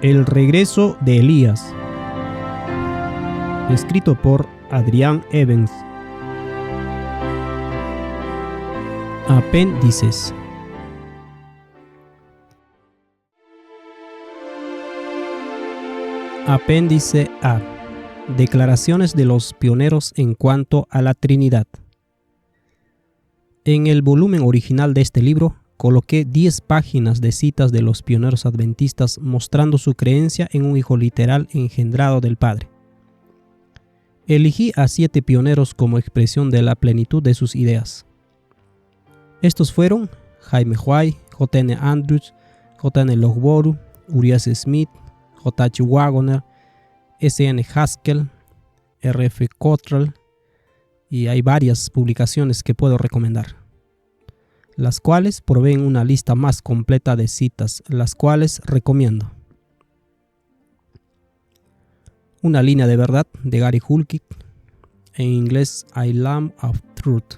El regreso de Elías, escrito por Adrián Evans. Apéndices. Apéndice A. Declaraciones de los pioneros en cuanto a la Trinidad. En el volumen original de este libro coloqué 10 páginas de citas de los pioneros adventistas mostrando su creencia en un hijo literal engendrado del Padre. Elegí a 7 pioneros como expresión de la plenitud de sus ideas. Estos fueron Jaime White, J.N. Andrews, J.N. Logboro, Urias Smith, J.H. Wagoner, S.N. Haskell, R.F. Cottrell, y hay varias publicaciones que puedo recomendar, las cuales proveen una lista más completa de citas, las cuales recomiendo. Una línea de verdad de Gary Hulkit, en inglés I Lamb of Truth.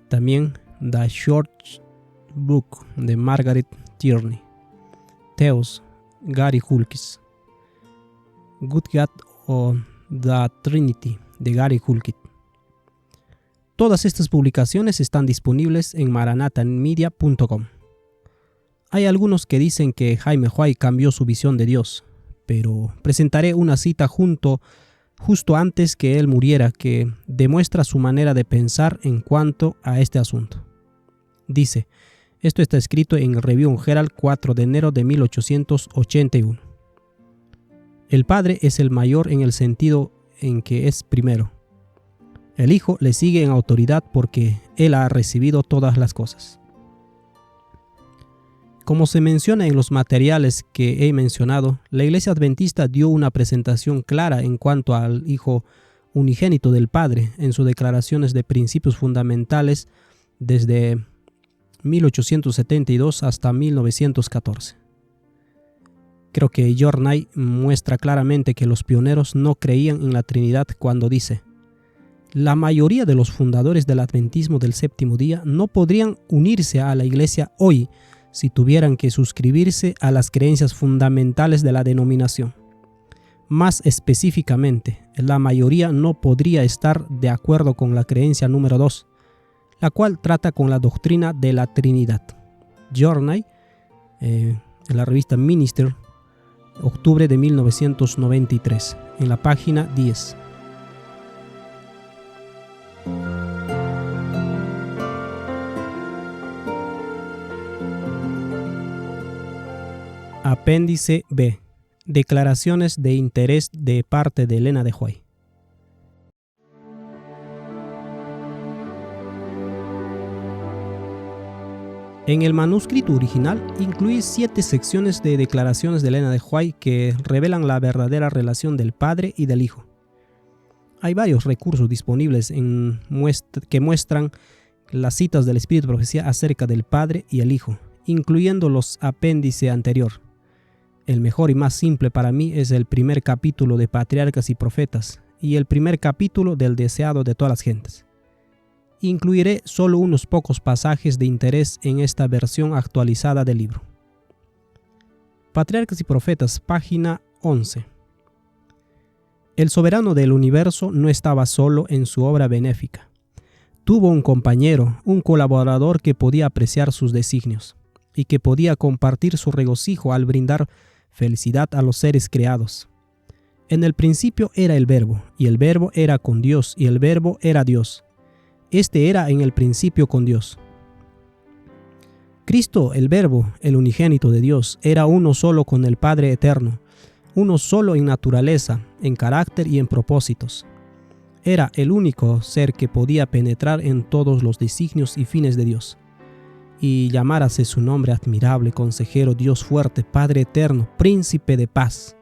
También The Short Book de Margaret Tierney. Theos, Gary Hulkis. Good God on the Trinity de Gary Hulkit. Todas estas publicaciones están disponibles en maranathamedia.com. Hay algunos que dicen que Jaime White cambió su visión de Dios, pero presentaré una cita justo antes que él muriera que demuestra su manera de pensar en cuanto a este asunto. Dice, esto está escrito en Review and Herald 4 de enero de 1881. El Padre es el mayor en el sentido en que es primero. El Hijo le sigue en autoridad porque Él ha recibido todas las cosas. Como se menciona en los materiales que he mencionado, la Iglesia Adventista dio una presentación clara en cuanto al Hijo unigénito del Padre en sus declaraciones de principios fundamentales desde 1872 hasta 1914. Creo que Journay muestra claramente que los pioneros no creían en la Trinidad cuando dice: la mayoría de los fundadores del adventismo del séptimo día no podrían unirse a la iglesia hoy si tuvieran que suscribirse a las creencias fundamentales de la denominación. Más específicamente, la mayoría no podría estar de acuerdo con la creencia número 2, la cual trata con la doctrina de la Trinidad. Journay, en la revista Minister, octubre de 1993, en la página 10. Apéndice B. Declaraciones de interés de parte de Elena de White. En el manuscrito original incluí 7 secciones de declaraciones de Elena de White que revelan la verdadera relación del Padre y del Hijo. Hay varios recursos disponibles que muestran las citas del Espíritu de Profecía acerca del Padre y el Hijo, incluyendo los apéndices anterior. El mejor y más simple para mí es el primer capítulo de Patriarcas y Profetas y el primer capítulo del Deseado de todas las gentes. Incluiré solo unos pocos pasajes de interés en esta versión actualizada del libro. Patriarcas y Profetas, página 11. El soberano del universo no estaba solo en su obra benéfica. Tuvo un compañero, un colaborador que podía apreciar sus designios y que podía compartir su regocijo al brindar felicidad a los seres creados. En el principio era el Verbo, y el Verbo era con Dios, y el Verbo era Dios. Este era en el principio con Dios. Cristo, el Verbo, el unigénito de Dios, era uno solo con el Padre eterno, uno solo en naturaleza, en carácter y en propósitos. Era el único ser que podía penetrar en todos los designios y fines de Dios, y llamárase su nombre admirable, consejero, Dios fuerte, Padre eterno, príncipe de paz.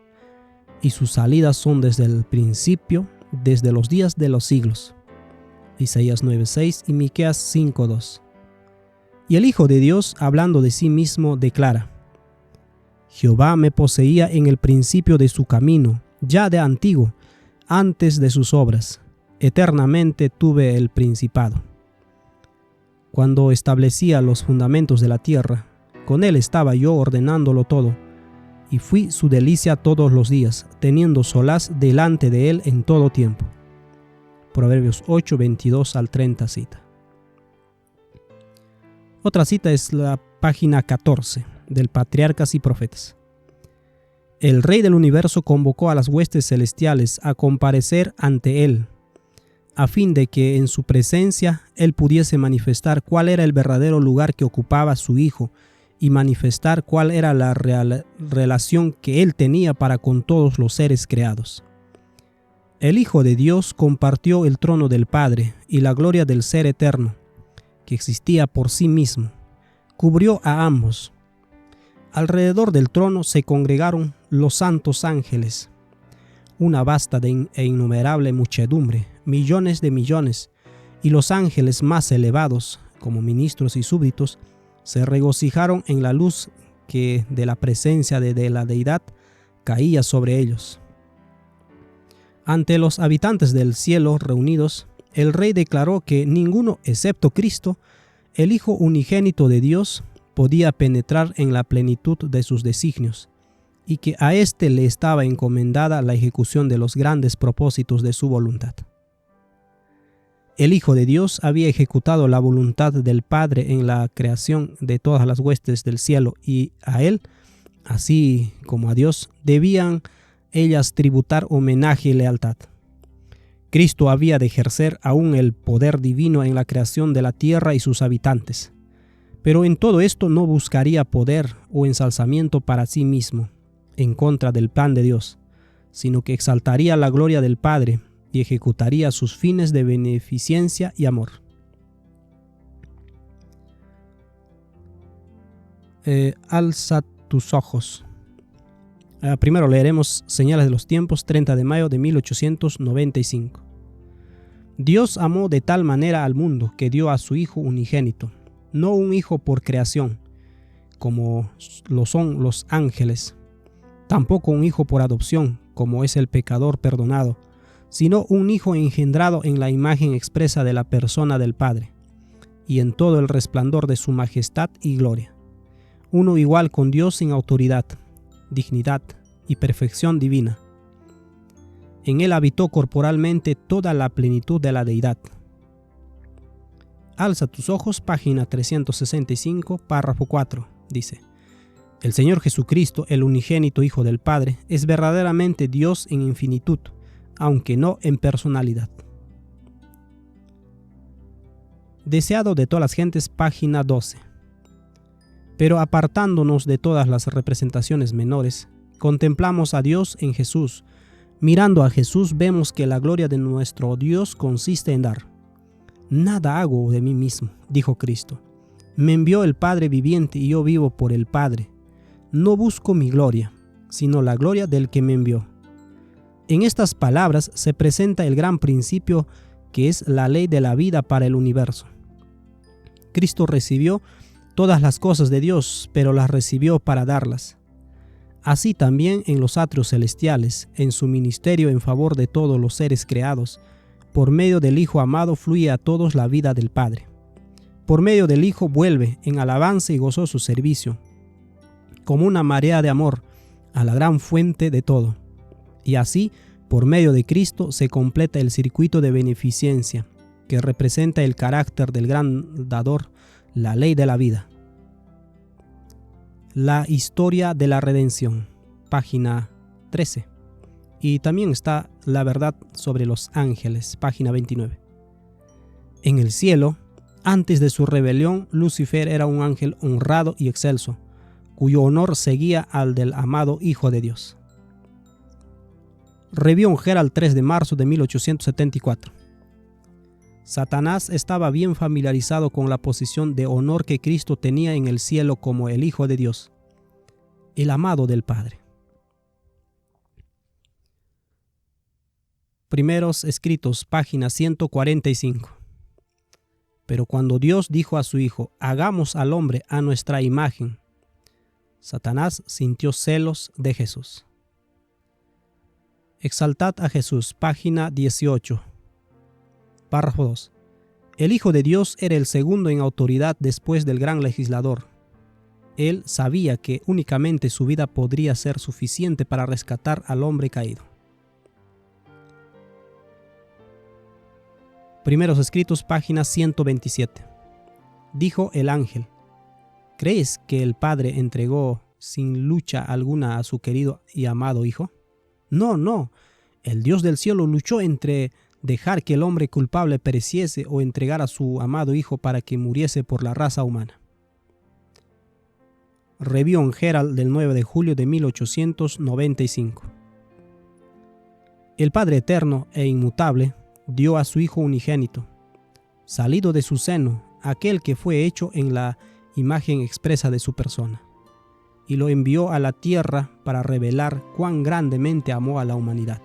Y sus salidas son desde el principio, desde los días de los siglos. Isaías 9:6 y Miqueas 5:2. Y el Hijo de Dios, hablando de sí mismo, declara: Jehová me poseía en el principio de su camino, ya de antiguo, antes de sus obras. Eternamente tuve el principado. Cuando establecía los fundamentos de la tierra, con él estaba yo ordenándolo todo. y fui su delicia todos los días, teniendo solaz delante de él en todo tiempo. Proverbios 8, 22 al 30 cita. Otra cita es la página 14 del Patriarcas y Profetas. El Rey del Universo convocó a las huestes celestiales a comparecer ante él, a fin de que en su presencia él pudiese manifestar cuál era el verdadero lugar que ocupaba su Hijo y manifestar cuál era la relación que él tenía para con todos los seres creados. El Hijo de Dios compartió el trono del Padre y la gloria del Ser Eterno, que existía por sí mismo, cubrió a ambos. Alrededor del trono se congregaron los santos ángeles, una vasta e innumerable muchedumbre, millones de millones, y los ángeles más elevados, como ministros y súbditos, se regocijaron en la luz que de la presencia de la deidad caía sobre ellos. Ante los habitantes del cielo reunidos, el Rey declaró que ninguno excepto Cristo, el Hijo unigénito de Dios, podía penetrar en la plenitud de sus designios, y que a éste le estaba encomendada la ejecución de los grandes propósitos de su voluntad. El Hijo de Dios había ejecutado la voluntad del Padre en la creación de todas las huestes del cielo, y a él, así como a Dios, debían ellas tributar homenaje y lealtad. Cristo había de ejercer aún el poder divino en la creación de la tierra y sus habitantes, pero en todo esto no buscaría poder o ensalzamiento para sí mismo, en contra del plan de Dios, sino que exaltaría la gloria del Padre y ejecutaría sus fines de beneficencia y amor. Alza tus ojos. Primero leeremos Señales de los Tiempos, 30 de mayo de 1895. Dios amó de tal manera al mundo que dio a su Hijo unigénito, no un hijo por creación, como lo son los ángeles, tampoco un hijo por adopción, como es el pecador perdonado, sino un hijo engendrado en la imagen expresa de la persona del Padre, y en todo el resplandor de su majestad y gloria, uno igual con Dios en autoridad, dignidad y perfección divina. En él habitó corporalmente toda la plenitud de la deidad. Alza tus ojos, página 365, párrafo 4, dice: El Señor Jesucristo, el unigénito Hijo del Padre, es verdaderamente Dios en infinitud, aunque no en personalidad. Deseado de todas las gentes, página 12. Pero apartándonos de todas las representaciones menores, contemplamos a Dios en Jesús. Mirando a Jesús vemos que la gloria de nuestro Dios consiste en dar. Nada hago de mí mismo, dijo Cristo. Me envió el Padre viviente y yo vivo por el Padre. No busco mi gloria, sino la gloria del que me envió. En estas palabras se presenta el gran principio que es la ley de la vida para el universo. Cristo recibió todas las cosas de Dios, pero las recibió para darlas. Así también en los atrios celestiales, en su ministerio en favor de todos los seres creados, por medio del Hijo amado fluye a todos la vida del Padre. Por medio del Hijo vuelve en alabanza y gozoso servicio, como una marea de amor, a la gran fuente de todo. Y así, por medio de Cristo, se completa el circuito de beneficencia, que representa el carácter del gran dador, la ley de la vida. La historia de la redención, página 13. Y también está la verdad sobre los ángeles, página 29. En el cielo, antes de su rebelión, Lucifer era un ángel honrado y excelso, cuyo honor seguía al del amado Hijo de Dios. Review Herald, 3 de marzo de 1874. Satanás estaba bien familiarizado con la posición de honor que Cristo tenía en el cielo como el Hijo de Dios, el amado del Padre. Primeros Escritos, página 145. Pero cuando Dios dijo a su Hijo, hagamos al hombre a nuestra imagen, Satanás sintió celos de Jesús. Exaltad a Jesús, página 18. Párrafo 2. El Hijo de Dios era el segundo en autoridad después del gran legislador. él sabía que únicamente su vida podría ser suficiente para rescatar al hombre caído. Primeros Escritos, página 127. Dijo el ángel: ¿crees que el Padre entregó sin lucha alguna a su querido y amado Hijo? No. El Dios del cielo luchó entre dejar que el hombre culpable pereciese o entregar a su amado Hijo para que muriese por la raza humana. Review and Herald del 9 de julio de 1895. El Padre eterno e inmutable dio a su Hijo unigénito, salido de su seno, aquel que fue hecho en la imagen expresa de su persona, y lo envió a la tierra para revelar cuán grandemente amó a la humanidad.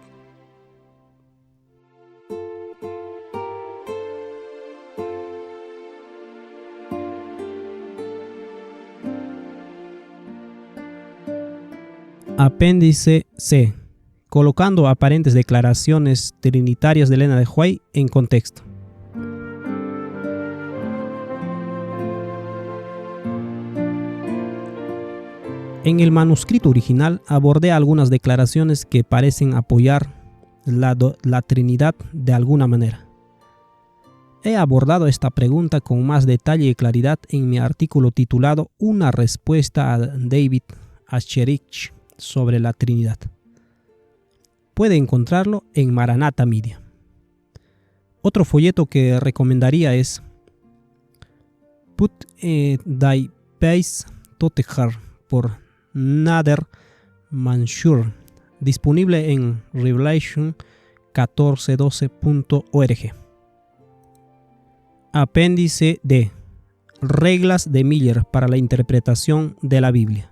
Apéndice C. Colocando aparentes declaraciones trinitarias de Elena de White en contexto. En el manuscrito original abordé algunas declaraciones que parecen apoyar la Trinidad de alguna manera. He abordado esta pregunta con más detalle y claridad en mi artículo titulado Una respuesta a David Ascherich sobre la Trinidad. Puede encontrarlo en Maranatha Media. Otro folleto que recomendaría es Put Thy Peace Together por Nader Mansour, disponible en Revelation 1412.org. Apéndice D. Reglas de Miller para la interpretación de la Biblia.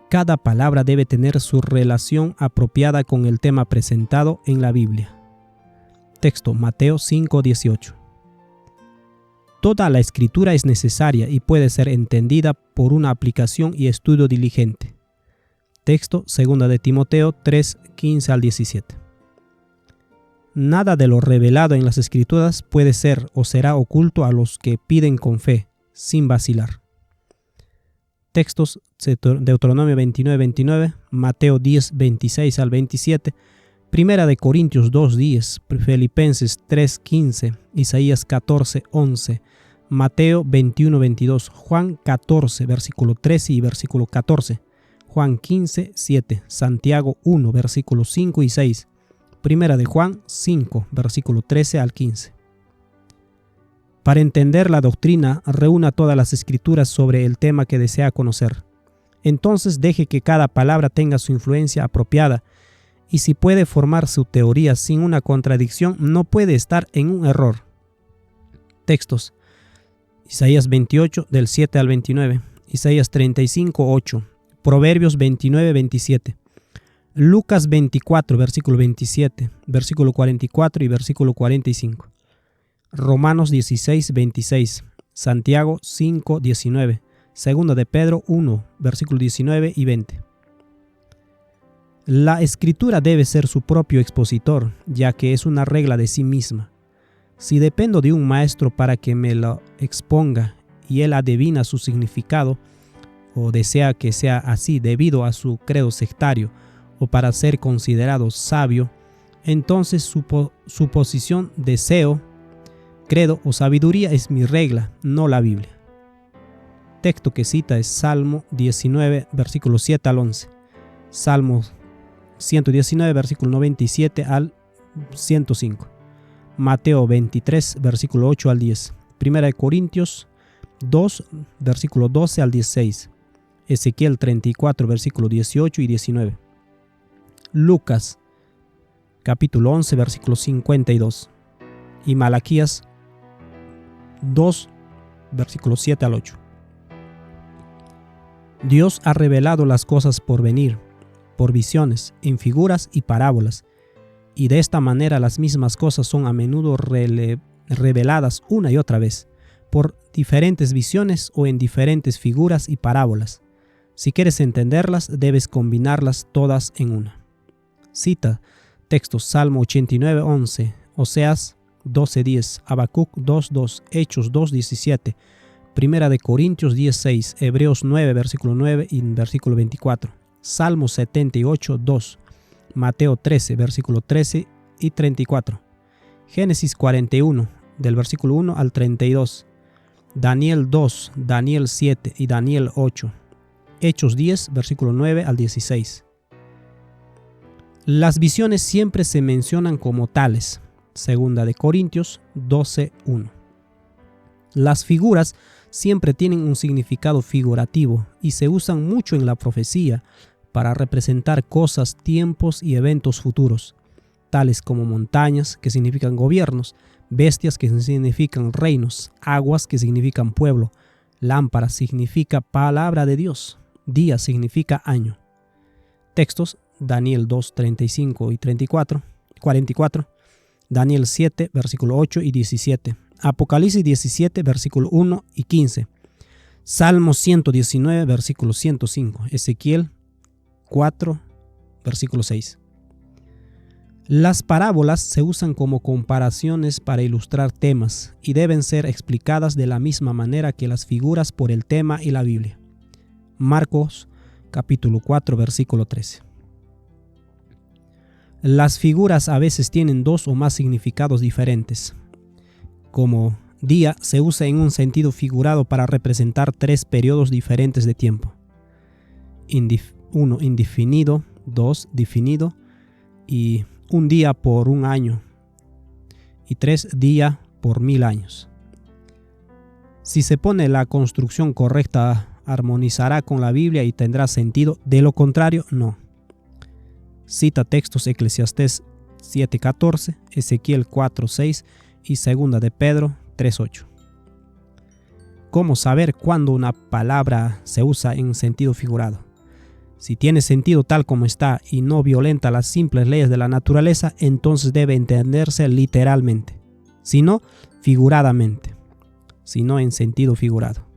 Cada palabra debe tener su relación apropiada con el tema presentado en la Biblia. Texto: Mateo 5:18. Toda la escritura es necesaria y puede ser entendida por una aplicación y estudio diligente. Texto: 2 de Timoteo 3:15 al 17. Nada de lo revelado en las escrituras puede ser o será oculto a los que piden con fe, sin vacilar. Textos: Deuteronomio 29:29, Mateo 10:26 al 27, Primera de Corintios 2:10, Filipenses 3:15, Isaías 14:11, Mateo 21:22, Juan 14, versículo 13 y versículo 14, Juan 15:7, Santiago 1, versículos 5 y 6, Primera de Juan 5, versículo 13 al 15. Para entender la doctrina, reúna todas las escrituras sobre el tema que desea conocer. Entonces deje que cada palabra tenga su influencia apropiada, y si puede formar su teoría sin una contradicción, no puede estar en un error. Textos: Isaías 28, del 7 al 29, Isaías 35:8, Proverbios 29:27, Lucas 24, versículo 27, versículo 44 y versículo 45. Romanos 16:26, Santiago 5:19, Segunda de Pedro 1, versículo 19 y 20. La escritura debe ser su propio expositor, ya que es una regla de sí misma. Si dependo de un maestro para que me lo exponga y él adivina su significado, o desea que sea así debido a su credo sectario o para ser considerado sabio, entonces su posición, deseo, credo o sabiduría es mi regla, no la Biblia. Texto que cita es Salmo 19, versículos 7 al 11, Salmo 119, versículo 97 al 105, Mateo 23, versículo 8 al 10, Primera de Corintios 2, versículo 12 al 16, Ezequiel 34, versículo 18 y 19, Lucas capítulo 11, versículo 52, y Malaquías 2, versículos 7 al 8. Dios ha revelado las cosas por venir, por visiones, en figuras y parábolas, y de esta manera las mismas cosas son a menudo reveladas una y otra vez, por diferentes visiones o en diferentes figuras y parábolas. Si quieres entenderlas, debes combinarlas todas en una. Cita textos: Salmo 89:11, Oseas 12:10, Habacuc 2:2, Hechos 2:17, Primera de Corintios 10:6, Hebreos 9, versículo 9 y versículo 24, Salmos 78, 2, Mateo 13, versículo 13 y 34, Génesis 41, del versículo 1 al 32, Daniel 2, Daniel 7 y Daniel 8, Hechos 10, versículo 9 al 16. Las visiones siempre se mencionan como tales. Segunda de Corintios 12, 1. Las figuras siempre tienen un significado figurativo y se usan mucho en la profecía para representar cosas, tiempos y eventos futuros, tales como montañas, que significan gobiernos, bestias, que significan reinos, aguas, que significan pueblo, lámpara significa palabra de Dios, día significa año. Textos: Daniel 2, 35 y 44, Daniel 7, versículo 8 y 17, Apocalipsis 17, versículo 1 y 15, Salmo 119, versículo 105, Ezequiel 4, versículo 6. Las parábolas se usan como comparaciones para ilustrar temas y deben ser explicadas de la misma manera que las figuras por el tema y la Biblia. Marcos capítulo 4, versículo 13. Las figuras a veces tienen dos o más significados diferentes. Como día se usa en un sentido figurado para representar tres periodos diferentes de tiempo. 1, indefinido, 2, definido, y un día por un año, y 3, día por 1000 años. Si se pone la construcción correcta, armonizará con la Biblia y tendrá sentido, de lo contrario, no. Cita textos: Eclesiastés 7:14, Ezequiel 4:6 y 2 de Pedro 3:8. ¿Cómo saber cuándo una palabra se usa en sentido figurado? Si tiene sentido tal como está y no violenta las simples leyes de la naturaleza, entonces debe entenderse literalmente, si no, figuradamente, si no en sentido figurado.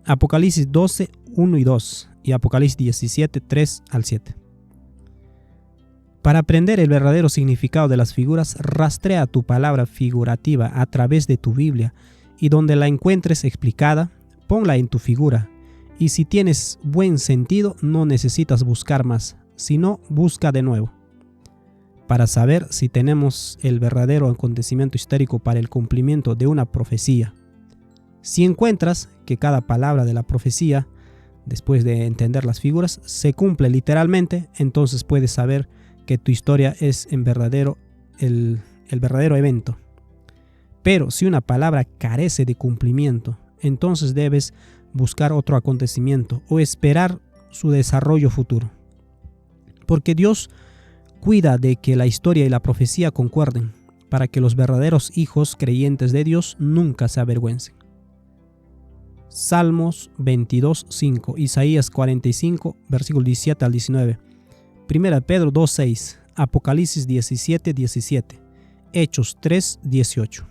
Apocalipsis 12, 1 y 2 y Apocalipsis 17, 3 al 7. Para aprender el verdadero significado de las figuras, rastrea tu palabra figurativa a través de tu Biblia y donde la encuentres explicada, ponla en tu figura. Y si tienes buen sentido, no necesitas buscar más, sino busca de nuevo. Para saber si tenemos el verdadero acontecimiento histórico para el cumplimiento de una profecía. Si encuentras que cada palabra de la profecía, después de entender las figuras, se cumple literalmente, entonces puedes saber que tu historia es en verdadero el verdadero evento. Pero si una palabra carece de cumplimiento, entonces debes buscar otro acontecimiento o esperar su desarrollo futuro. Porque Dios cuida de que la historia y la profecía concuerden, para que los verdaderos hijos creyentes de Dios nunca se avergüencen. Salmos 22:5, Isaías 45, versículo 17 al 19, 1 Pedro 2:6, Apocalipsis 17:17, Hechos 3:18.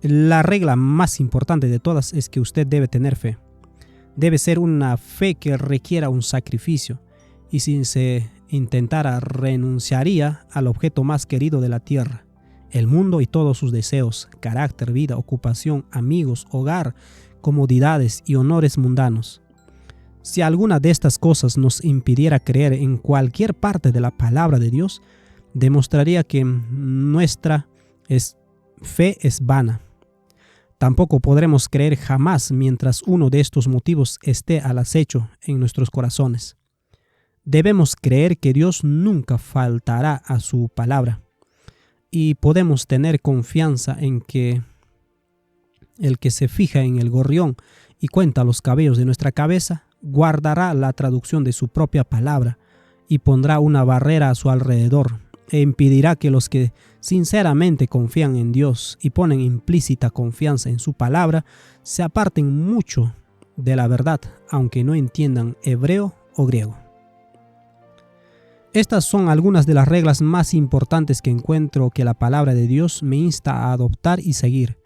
La regla más importante de todas es que usted debe tener fe. Debe ser una fe que requiera un sacrificio, y si se intentara, renunciaría al objeto más querido de la tierra, el mundo y todos sus deseos, carácter, vida, ocupación, amigos, hogar, comodidades y honores mundanos. Si alguna de estas cosas nos impidiera creer en cualquier parte de la palabra de Dios, demostraría que nuestra fe es vana. Tampoco podremos creer jamás mientras uno de estos motivos esté al acecho en nuestros corazones. Debemos creer que Dios nunca faltará a su palabra, y podemos tener confianza en que el que se fija en el gorrión y cuenta los cabellos de nuestra cabeza, guardará la traducción de su propia palabra y pondrá una barrera a su alrededor e impedirá que los que sinceramente confían en Dios y ponen implícita confianza en su palabra se aparten mucho de la verdad, aunque no entiendan hebreo o griego. Estas son algunas de las reglas más importantes que encuentro que la palabra de Dios me insta a adoptar y seguir,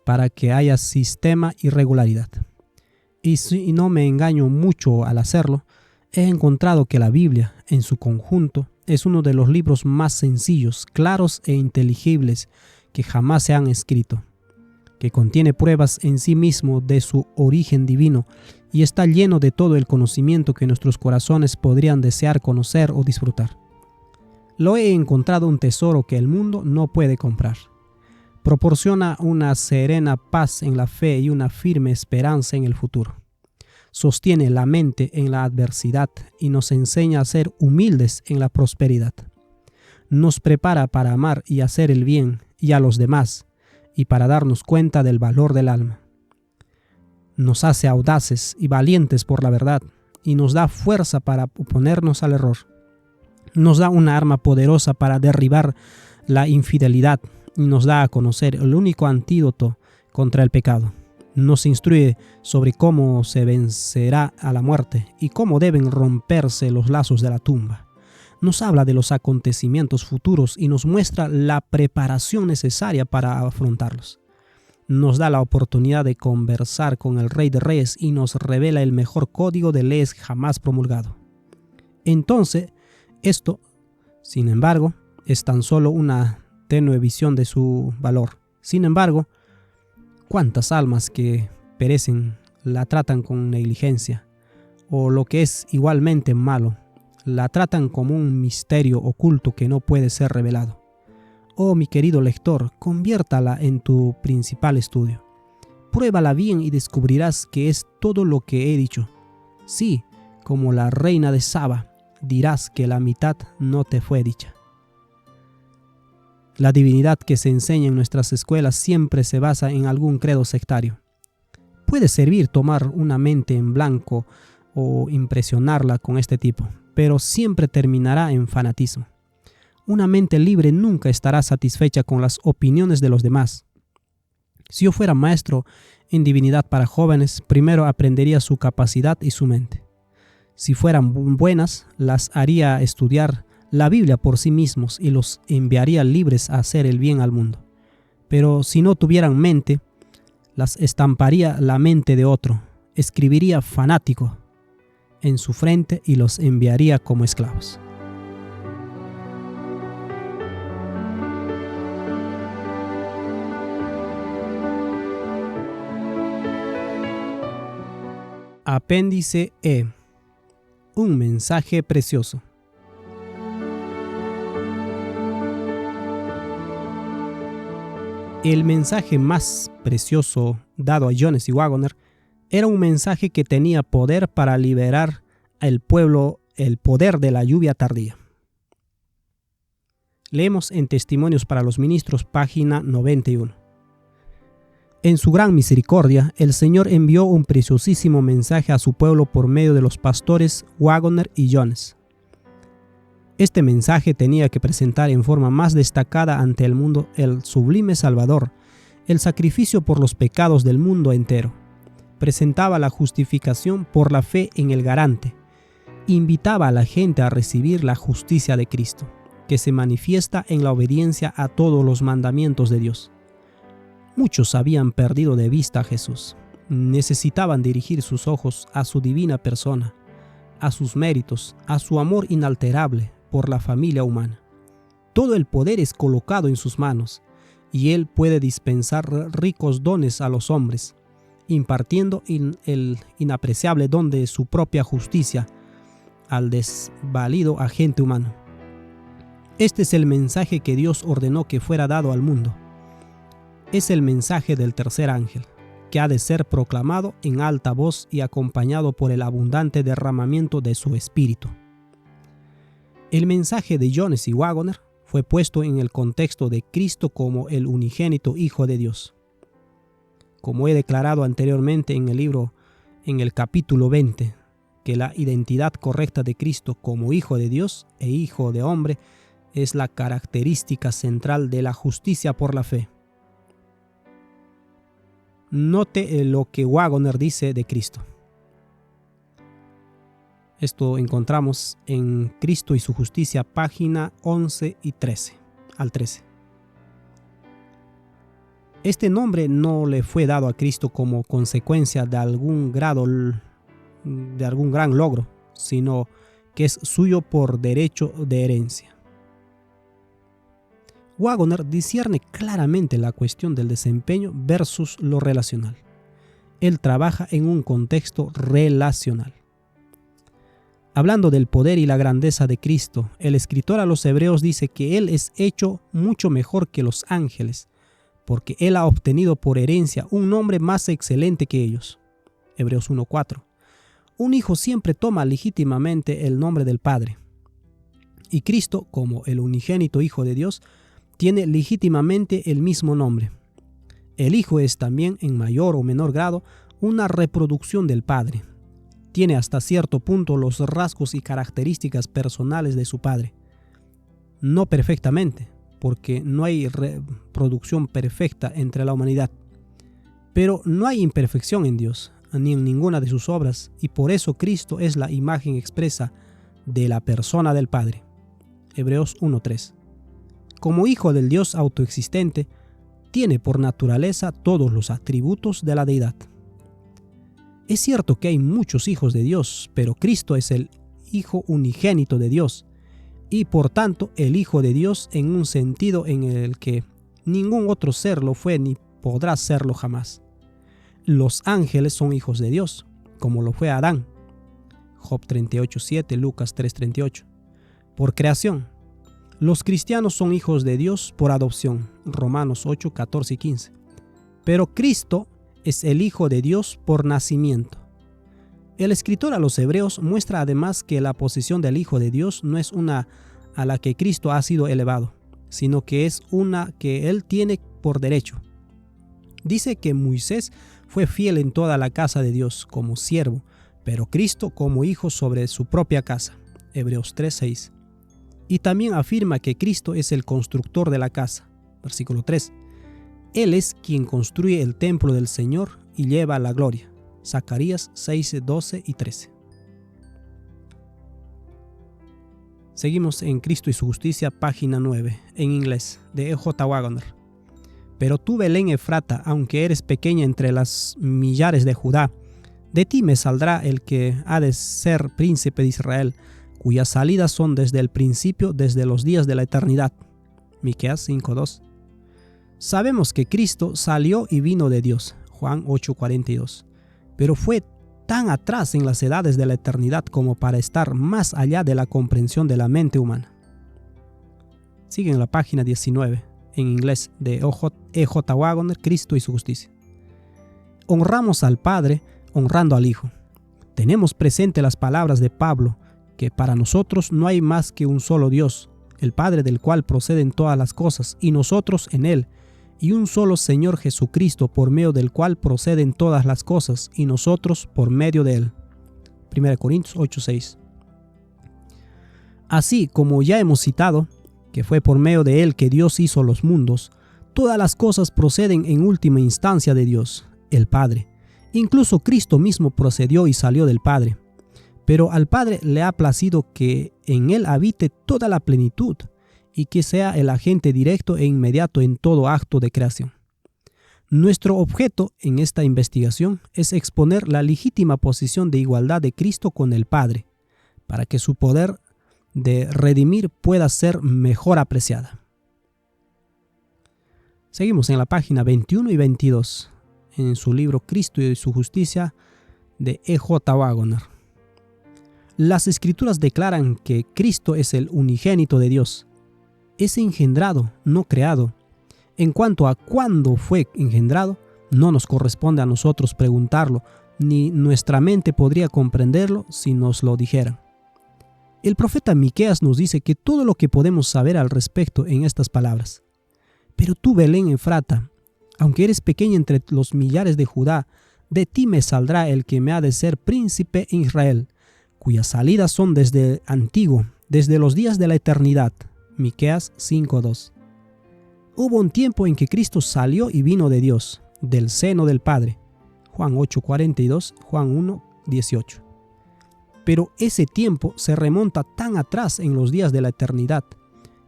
para que haya sistema y regularidad. Y si no me engaño mucho al hacerlo, he encontrado que la Biblia, en su conjunto, es uno de los libros más sencillos, claros e inteligibles que jamás se han escrito, que contiene pruebas en sí mismo de su origen divino y está lleno de todo el conocimiento que nuestros corazones podrían desear conocer o disfrutar. Lo he encontrado un tesoro que el mundo no puede comprar. Proporciona una serena paz en la fe y una firme esperanza en el futuro. Sostiene la mente en la adversidad y nos enseña a ser humildes en la prosperidad. Nos prepara para amar y hacer el bien y a los demás, y para darnos cuenta del valor del alma. Nos hace audaces y valientes por la verdad, y nos da fuerza para oponernos al error. Nos da una arma poderosa para derribar la infidelidad, y nos da a conocer el único antídoto contra el pecado. Nos instruye sobre cómo se vencerá a la muerte y cómo deben romperse los lazos de la tumba. Nos habla de los acontecimientos futuros y nos muestra la preparación necesaria para afrontarlos. Nos da la oportunidad de conversar con el Rey de Reyes y nos revela el mejor código de leyes jamás promulgado. Entonces, esto, sin embargo, es tan solo una tenue visión de su valor. Sin embargo, ¿cuántas almas que perecen la tratan con negligencia? O lo que es igualmente malo, la tratan como un misterio oculto que no puede ser revelado. Oh, mi querido lector, conviértala en tu principal estudio. Pruébala bien y descubrirás que es todo lo que he dicho. Sí, como la reina de Saba, dirás que la mitad no te fue dicha. La divinidad que se enseña en nuestras escuelas siempre se basa en algún credo sectario. Puede servir tomar una mente en blanco o impresionarla con este tipo, pero siempre terminará en fanatismo. Una mente libre nunca estará satisfecha con las opiniones de los demás. Si yo fuera maestro en divinidad para jóvenes, primero aprendería su capacidad y su mente. Si fueran buenas, las haría estudiar la Biblia por sí mismos y los enviaría libres a hacer el bien al mundo. Pero si no tuvieran mente, las estamparía la mente de otro, escribiría fanático en su frente y los enviaría como esclavos. Apéndice E. Un mensaje precioso. El mensaje más precioso dado a Jones y Waggoner era un mensaje que tenía poder para liberar al pueblo el poder de la lluvia tardía. Leemos en Testimonios para los Ministros, página 91. En su gran misericordia, el Señor envió un preciosísimo mensaje a su pueblo por medio de los pastores Waggoner y Jones. Este mensaje tenía que presentar en forma más destacada ante el mundo el sublime Salvador, el sacrificio por los pecados del mundo entero. Presentaba la justificación por la fe en el garante. Invitaba a la gente a recibir la justicia de Cristo, que se manifiesta en la obediencia a todos los mandamientos de Dios. Muchos habían perdido de vista a Jesús. Necesitaban dirigir sus ojos a su divina persona, a sus méritos, a su amor inalterable por la familia humana. Todo el poder es colocado en sus manos, y Él puede dispensar ricos dones a los hombres, impartiendo el inapreciable don de su propia justicia al desvalido agente humano. Este es el mensaje que Dios ordenó que fuera dado al mundo. Es el mensaje del tercer ángel, que ha de ser proclamado en alta voz y acompañado por el abundante derramamiento de su espíritu. El mensaje de Jones y Waggoner fue puesto en el contexto de Cristo como el unigénito Hijo de Dios. Como he declarado anteriormente en el capítulo 20, que la identidad correcta de Cristo como Hijo de Dios e Hijo de hombre es la característica central de la justicia por la fe. Note lo que Waggoner dice de Cristo. Esto encontramos en Cristo y su justicia, página 11 y 13 al 13. Este nombre no le fue dado a Cristo como consecuencia de algún gran logro, sino que es suyo por derecho de herencia. Waggoner discierne claramente la cuestión del desempeño versus lo relacional. Él trabaja en un contexto relacional. Hablando del poder y la grandeza de Cristo, el escritor a los Hebreos dice que Él es hecho mucho mejor que los ángeles, porque Él ha obtenido por herencia un nombre más excelente que ellos. Hebreos 1:4. Un hijo siempre toma legítimamente el nombre del Padre. Y Cristo, como el unigénito Hijo de Dios, tiene legítimamente el mismo nombre. El Hijo es también, en mayor o menor grado, una reproducción del Padre. Tiene hasta cierto punto los rasgos y características personales de su Padre. No perfectamente, porque no hay reproducción perfecta entre la humanidad. Pero no hay imperfección en Dios, ni en ninguna de sus obras, y por eso Cristo es la imagen expresa de la persona del Padre. Hebreos 1:3. Como hijo del Dios autoexistente, tiene por naturaleza todos los atributos de la deidad. Es cierto que hay muchos hijos de Dios, pero Cristo es el Hijo unigénito de Dios, y por tanto el Hijo de Dios en un sentido en el que ningún otro ser lo fue ni podrá serlo jamás. Los ángeles son hijos de Dios, como lo fue Adán. Job 38:7, Lucas 3:38. Por creación. Los cristianos son hijos de Dios por adopción. Romanos 8:14 y 15. Pero Cristo es el Hijo de Dios por nacimiento. El escritor a los Hebreos muestra además que la posición del Hijo de Dios no es una a la que Cristo ha sido elevado, sino que es una que Él tiene por derecho. Dice que Moisés fue fiel en toda la casa de Dios como siervo, pero Cristo como hijo sobre su propia casa. Hebreos 3:6. Y también afirma que Cristo es el constructor de la casa. Versículo 3. Él es quien construye el templo del Señor y lleva la gloria. Zacarías 6:12 y 13. Seguimos en Cristo y su justicia, página 9, en inglés, de E.J. Waggoner. Pero tú, Belén Efrata, aunque eres pequeña entre las millares de Judá, de ti me saldrá el que ha de ser príncipe de Israel, cuyas salidas son desde el principio, desde los días de la eternidad. Miqueas 5:2. Sabemos que Cristo salió y vino de Dios. Juan 8:42. Pero fue tan atrás en las edades de la eternidad como para estar más allá de la comprensión de la mente humana. Sigue en la página 19, en inglés, de E.J. Waggoner, Cristo y su justicia. Honramos al Padre honrando al Hijo. Tenemos presente las palabras de Pablo, que para nosotros no hay más que un solo Dios, el Padre del cual proceden todas las cosas, y nosotros en Él, y un solo Señor Jesucristo, por medio del cual proceden todas las cosas, y nosotros por medio de Él. 1 Corintios 8:6. Así como ya hemos citado, que fue por medio de Él que Dios hizo los mundos, todas las cosas proceden en última instancia de Dios, el Padre. Incluso Cristo mismo procedió y salió del Padre. Pero al Padre le ha placido que en Él habite toda la plenitud y que sea el agente directo e inmediato en todo acto de creación. Nuestro objeto en esta investigación es exponer la legítima posición de igualdad de Cristo con el Padre, para que su poder de redimir pueda ser mejor apreciada. Seguimos en la página 21 y 22, en su libro Cristo y su justicia, de E.J. Waggoner. Las Escrituras declaran que Cristo es el unigénito de Dios. Es engendrado, no creado. En cuanto a cuándo fue engendrado, no nos corresponde a nosotros preguntarlo, ni nuestra mente podría comprenderlo si nos lo dijeran. El profeta Miqueas nos dice que todo lo que podemos saber al respecto en estas palabras. Pero tú, Belén Efrata, aunque eres pequeña entre los millares de Judá, de ti me saldrá el que me ha de ser príncipe en Israel, cuyas salidas son desde antiguo, desde los días de la eternidad. Miqueas 5:2. Hubo un tiempo en que Cristo salió y vino de Dios, del seno del Padre. Juan 8:42, Juan 1:18. Pero ese tiempo se remonta tan atrás en los días de la eternidad,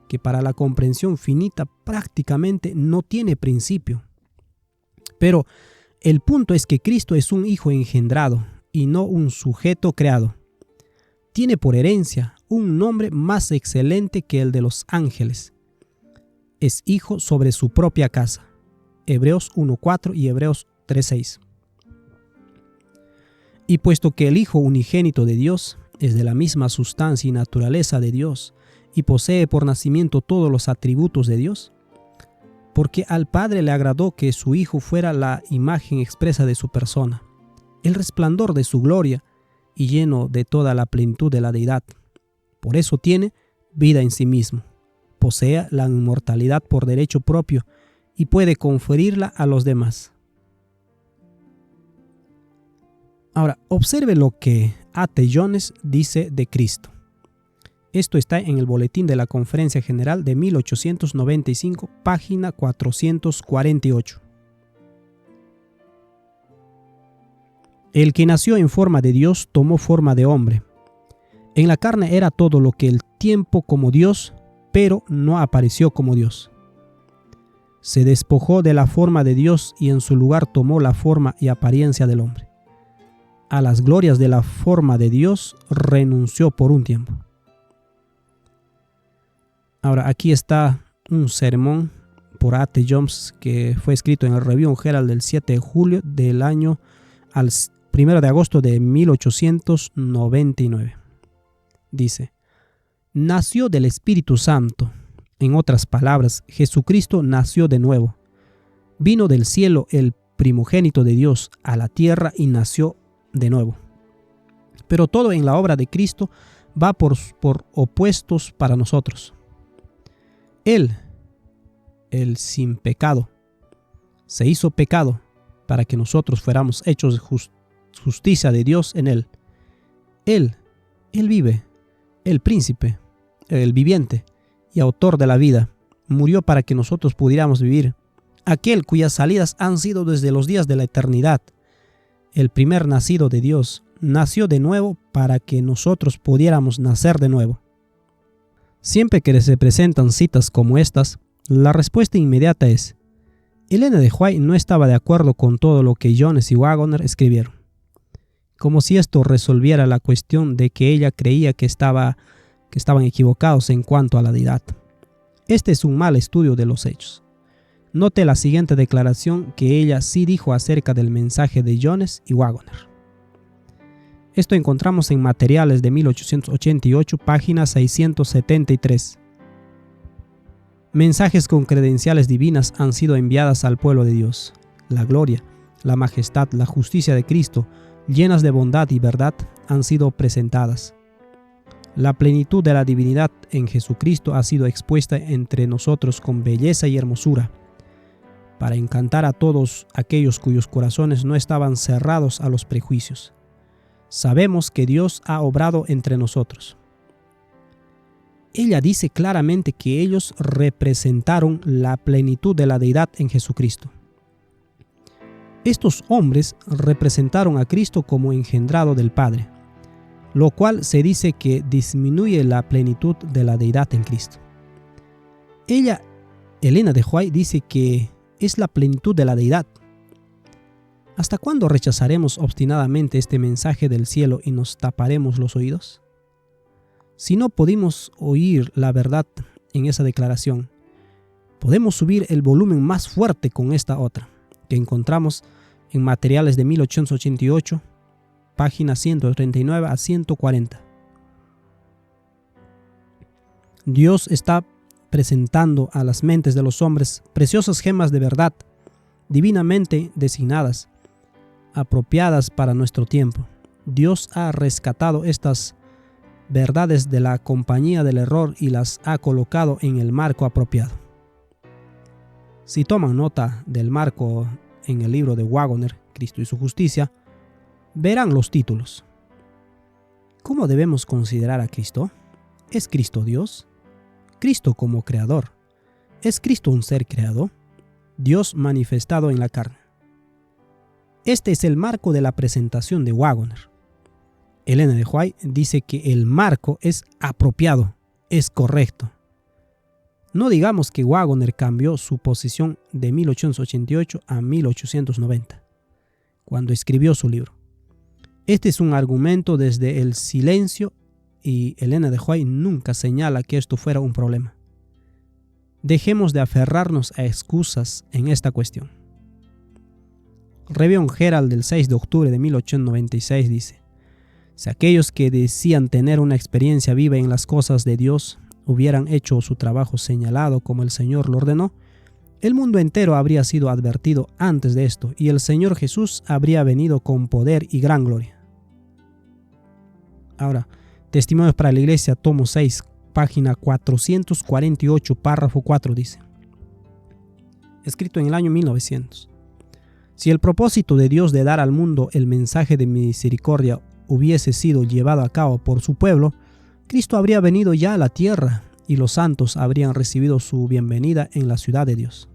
que para la comprensión finita prácticamente no tiene principio. Pero el punto es que Cristo es un hijo engendrado y no un sujeto creado. Tiene por herencia un nombre más excelente que el de los ángeles. es hijo sobre su propia casa. Hebreos 1:4 y Hebreos 3:6. Y puesto que el Hijo unigénito de Dios es de la misma sustancia y naturaleza de Dios y posee por nacimiento todos los atributos de Dios, porque al Padre le agradó que su Hijo fuera la imagen expresa de su persona, el resplandor de su gloria y lleno de toda la plenitud de la deidad. Por eso tiene vida en sí mismo, posee la inmortalidad por derecho propio y puede conferirla a los demás. Ahora, observe lo que A.T. Jones dice de Cristo. Esto está en el Boletín de la Conferencia General de 1895, página 448. El que nació en forma de Dios tomó forma de hombre. En la carne era todo lo que el tiempo como Dios, pero no apareció como Dios. Se despojó de la forma de Dios y en su lugar tomó la forma y apariencia del hombre. A las glorias de la forma de Dios renunció por un tiempo. Ahora, aquí está un sermón por A.T. Jones que fue escrito en el Review Herald del 7 de julio del año al 1 de agosto de 1899. Dice: nació del Espíritu Santo. En otras palabras, Jesucristo nació de nuevo. Vino del cielo el primogénito de Dios a la tierra y nació de nuevo. Pero todo en la obra de Cristo va por opuestos para nosotros. Él, el sin pecado, se hizo pecado para que nosotros fuéramos hechos justicia de Dios en él. Él vive, el príncipe, el viviente y autor de la vida, murió para que nosotros pudiéramos vivir. Aquel cuyas salidas han sido desde los días de la eternidad. El primer nacido de Dios nació de nuevo para que nosotros pudiéramos nacer de nuevo. Siempre que se presentan citas como estas, la respuesta inmediata es: Ellen de White no estaba de acuerdo con todo lo que Jones y Waggoner escribieron. Como si esto resolviera la cuestión de que ella creía que estaban equivocados en cuanto a la deidad. Este es un mal estudio de los hechos. Note la siguiente declaración que ella sí dijo acerca del mensaje de Jones y Waggoner. Esto encontramos en Materiales de 1888, página 673. Mensajes con credenciales divinas han sido enviadas al pueblo de Dios. La gloria, la majestad, la justicia de Cristo, llenas de bondad y verdad, han sido presentadas. La plenitud de la divinidad en Jesucristo ha sido expuesta entre nosotros con belleza y hermosura, para encantar a todos aquellos cuyos corazones no estaban cerrados a los prejuicios. Sabemos que Dios ha obrado entre nosotros. Ella dice claramente que ellos representaron la plenitud de la deidad en Jesucristo. Estos hombres representaron a Cristo como engendrado del Padre, lo cual se dice que disminuye la plenitud de la deidad en Cristo. Ella, Ellen de White, dice que es la plenitud de la deidad. ¿Hasta cuándo rechazaremos obstinadamente este mensaje del cielo y nos taparemos los oídos? Si no pudimos oír la verdad en esa declaración, podemos subir el volumen más fuerte con esta otra, que encontramos en Materiales de 1888, páginas 139 a 140. Dios está presentando a las mentes de los hombres preciosas gemas de verdad, divinamente designadas, apropiadas para nuestro tiempo. Dios ha rescatado estas verdades de la compañía del error y las ha colocado en el marco apropiado. Si toman nota del marco en el libro de Waggoner, Cristo y su justicia, verán los títulos. ¿Cómo debemos considerar a Cristo? ¿Es Cristo Dios? ¿Cristo como creador? ¿Es Cristo un ser creado? Dios manifestado en la carne. Este es el marco de la presentación de Waggoner. Ellen de White dice que el marco es apropiado, es correcto. No digamos que Waggoner cambió su posición de 1888 a 1890, cuando escribió su libro. Este es un argumento desde el silencio y Ellen de White nunca señala que esto fuera un problema. Dejemos de aferrarnos a excusas en esta cuestión. Review Herald del 6 de octubre de 1896 dice: si aquellos que decían tener una experiencia viva en las cosas de Dios hubieran hecho su trabajo señalado como el Señor lo ordenó, el mundo entero habría sido advertido antes de esto y el Señor Jesús habría venido con poder y gran gloria. Ahora, Testimonios para la Iglesia, tomo 6, página 448, párrafo 4 dice, escrito en el año 1900: si el propósito de Dios de dar al mundo el mensaje de misericordia hubiese sido llevado a cabo por su pueblo, Cristo habría venido ya a la tierra y los santos habrían recibido su bienvenida en la ciudad de Dios.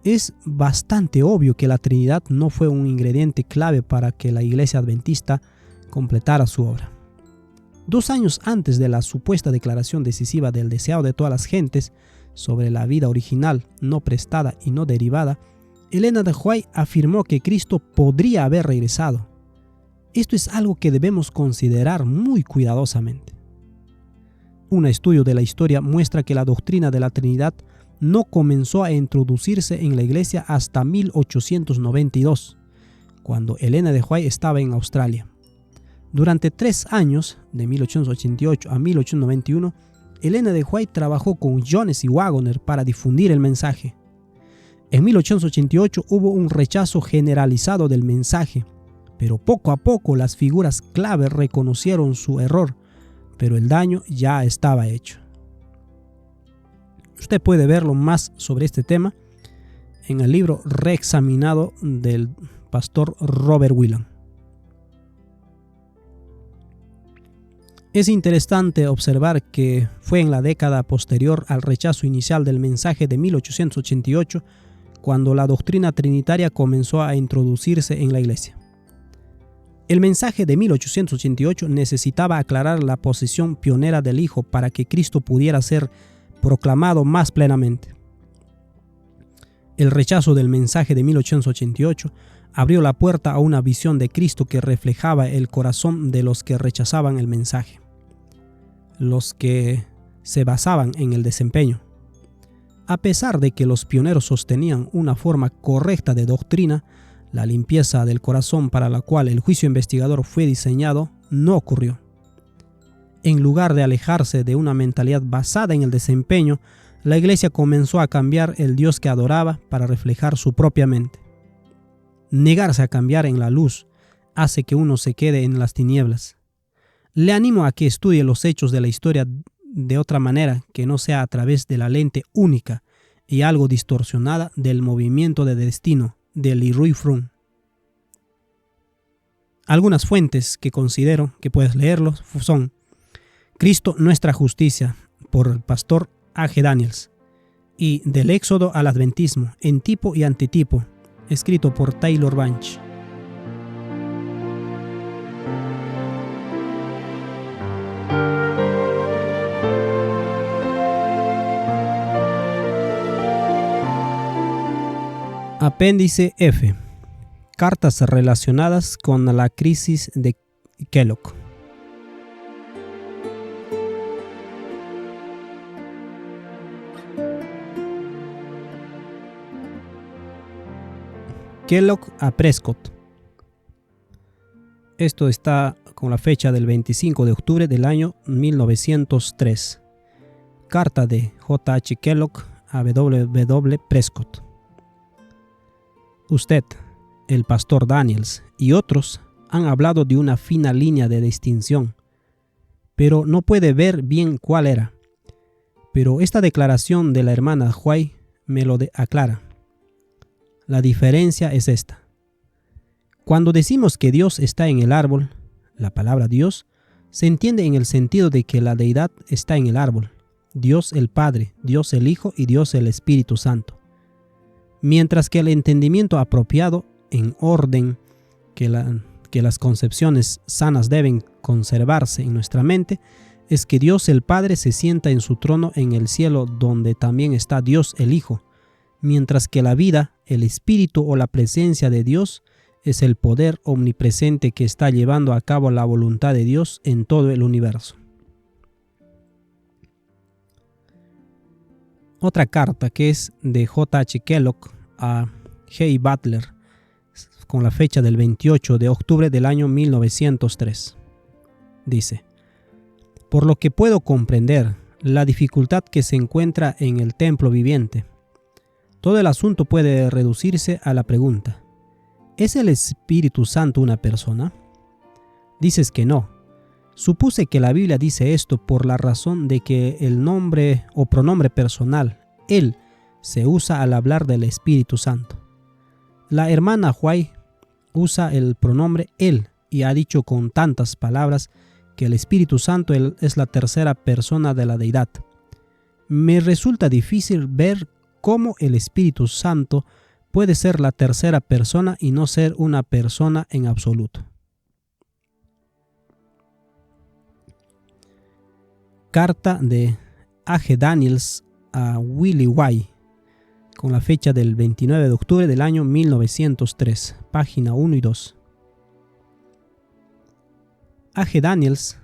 Es bastante obvio que la Trinidad no fue un ingrediente clave para que la Iglesia Adventista completara su obra. 2 años antes de la supuesta declaración decisiva del deseo de todas las gentes sobre la vida original, no prestada y no derivada, Elena de White afirmó que Cristo podría haber regresado. Esto es algo que debemos considerar muy cuidadosamente. Un estudio de la historia muestra que la doctrina de la Trinidad no comenzó a introducirse en la Iglesia hasta 1892, cuando Elena de White estaba en Australia. Durante 3 años, de 1888 a 1891, Elena de White trabajó con Jones y Waggoner para difundir el mensaje. En 1888 hubo un rechazo generalizado del mensaje, pero poco a poco las figuras clave reconocieron su error, pero el daño ya estaba hecho. Usted puede verlo más sobre este tema en el libro Reexaminado del pastor Robert Whelan. Es interesante observar que fue en la década posterior al rechazo inicial del mensaje de 1888 cuando la doctrina trinitaria comenzó a introducirse en la Iglesia. El mensaje de 1888 necesitaba aclarar la posición pionera del Hijo para que Cristo pudiera ser proclamado más plenamente. El rechazo del mensaje de 1888 abrió la puerta a una visión de Cristo que reflejaba el corazón de los que rechazaban el mensaje, los que se basaban en el desempeño. A pesar de que los pioneros sostenían una forma correcta de doctrina, la limpieza del corazón para la cual el juicio investigador fue diseñado no ocurrió. En lugar de alejarse de una mentalidad basada en el desempeño, la Iglesia comenzó a cambiar el Dios que adoraba para reflejar su propia mente. Negarse a cambiar en la luz hace que uno se quede en las tinieblas. Le animo a que estudie los hechos de la historia de otra manera que no sea a través de la lente única y algo distorsionada del movimiento de destino de Leroy Froom. Algunas fuentes que considero que puedes leerlos son Cristo, nuestra justicia, por el pastor A.G. Daniels, y Del Éxodo al Adventismo, en tipo y antitipo, escrito por Taylor Bunch. Apéndice F. Cartas relacionadas con la crisis de Kellogg. Kellogg a Prescott. Esto está con la fecha del 25 de octubre del año 1903. Carta de J.H. Kellogg a W.W. Prescott. Usted, el pastor Daniels y otros han hablado de una fina línea de distinción, pero no puede ver bien cuál era. Pero esta declaración de la hermana White me lo aclara. La diferencia es esta. Cuando decimos que Dios está en el árbol, la palabra Dios se entiende en el sentido de que la deidad está en el árbol, Dios el Padre, Dios el Hijo y Dios el Espíritu Santo. Mientras que el entendimiento apropiado, en orden que las concepciones sanas deben conservarse en nuestra mente, es que Dios el Padre se sienta en su trono en el cielo donde también está Dios el Hijo, mientras que la vida, el Espíritu o la presencia de Dios es el poder omnipresente que está llevando a cabo la voluntad de Dios en todo el universo. Otra carta que es de J.H. Kellogg a G. Butler, con la fecha del 28 de octubre del año 1903. Dice: por lo que puedo comprender la dificultad que se encuentra en el templo viviente, todo el asunto puede reducirse a la pregunta: ¿es el Espíritu Santo una persona? Dices que no. Supuse que la Biblia dice esto por la razón de que el nombre o pronombre personal, él, se usa al hablar del Espíritu Santo. La hermana White usa el pronombre él y ha dicho con tantas palabras que el Espíritu Santo es la tercera persona de la deidad. Me resulta difícil ver cómo el Espíritu Santo puede ser la tercera persona y no ser una persona en absoluto. Carta de A.G. Daniels a Willie White, con la fecha del 29 de octubre del año 1903, página 1 y 2. A.G. Daniels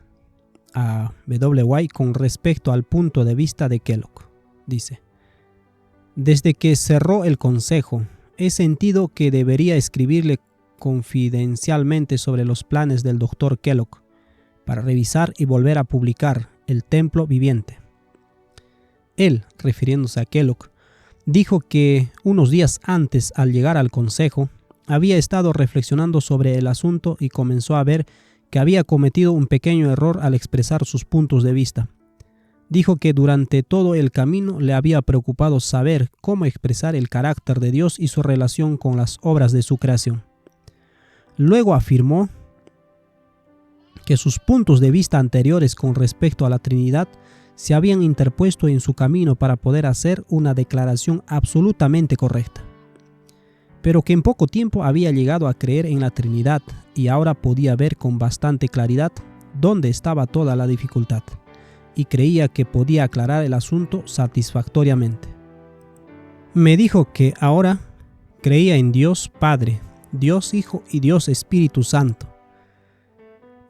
a W. White con respecto al punto de vista de Kellogg, dice: desde que cerró el consejo, he sentido que debería escribirle confidencialmente sobre los planes del Dr. Kellogg para revisar y volver a publicar El Templo Viviente. Él, refiriéndose a Kellogg, dijo que unos días antes, al llegar al consejo, había estado reflexionando sobre el asunto y comenzó a ver que había cometido un pequeño error al expresar sus puntos de vista. Dijo que durante todo el camino le había preocupado saber cómo expresar el carácter de Dios y su relación con las obras de su creación. Luego afirmó que sus puntos de vista anteriores con respecto a la Trinidad se habían interpuesto en su camino para poder hacer una declaración absolutamente correcta, pero que en poco tiempo había llegado a creer en la Trinidad y ahora podía ver con bastante claridad dónde estaba toda la dificultad, y creía que podía aclarar el asunto satisfactoriamente. Me dijo que ahora creía en Dios Padre, Dios Hijo y Dios Espíritu Santo,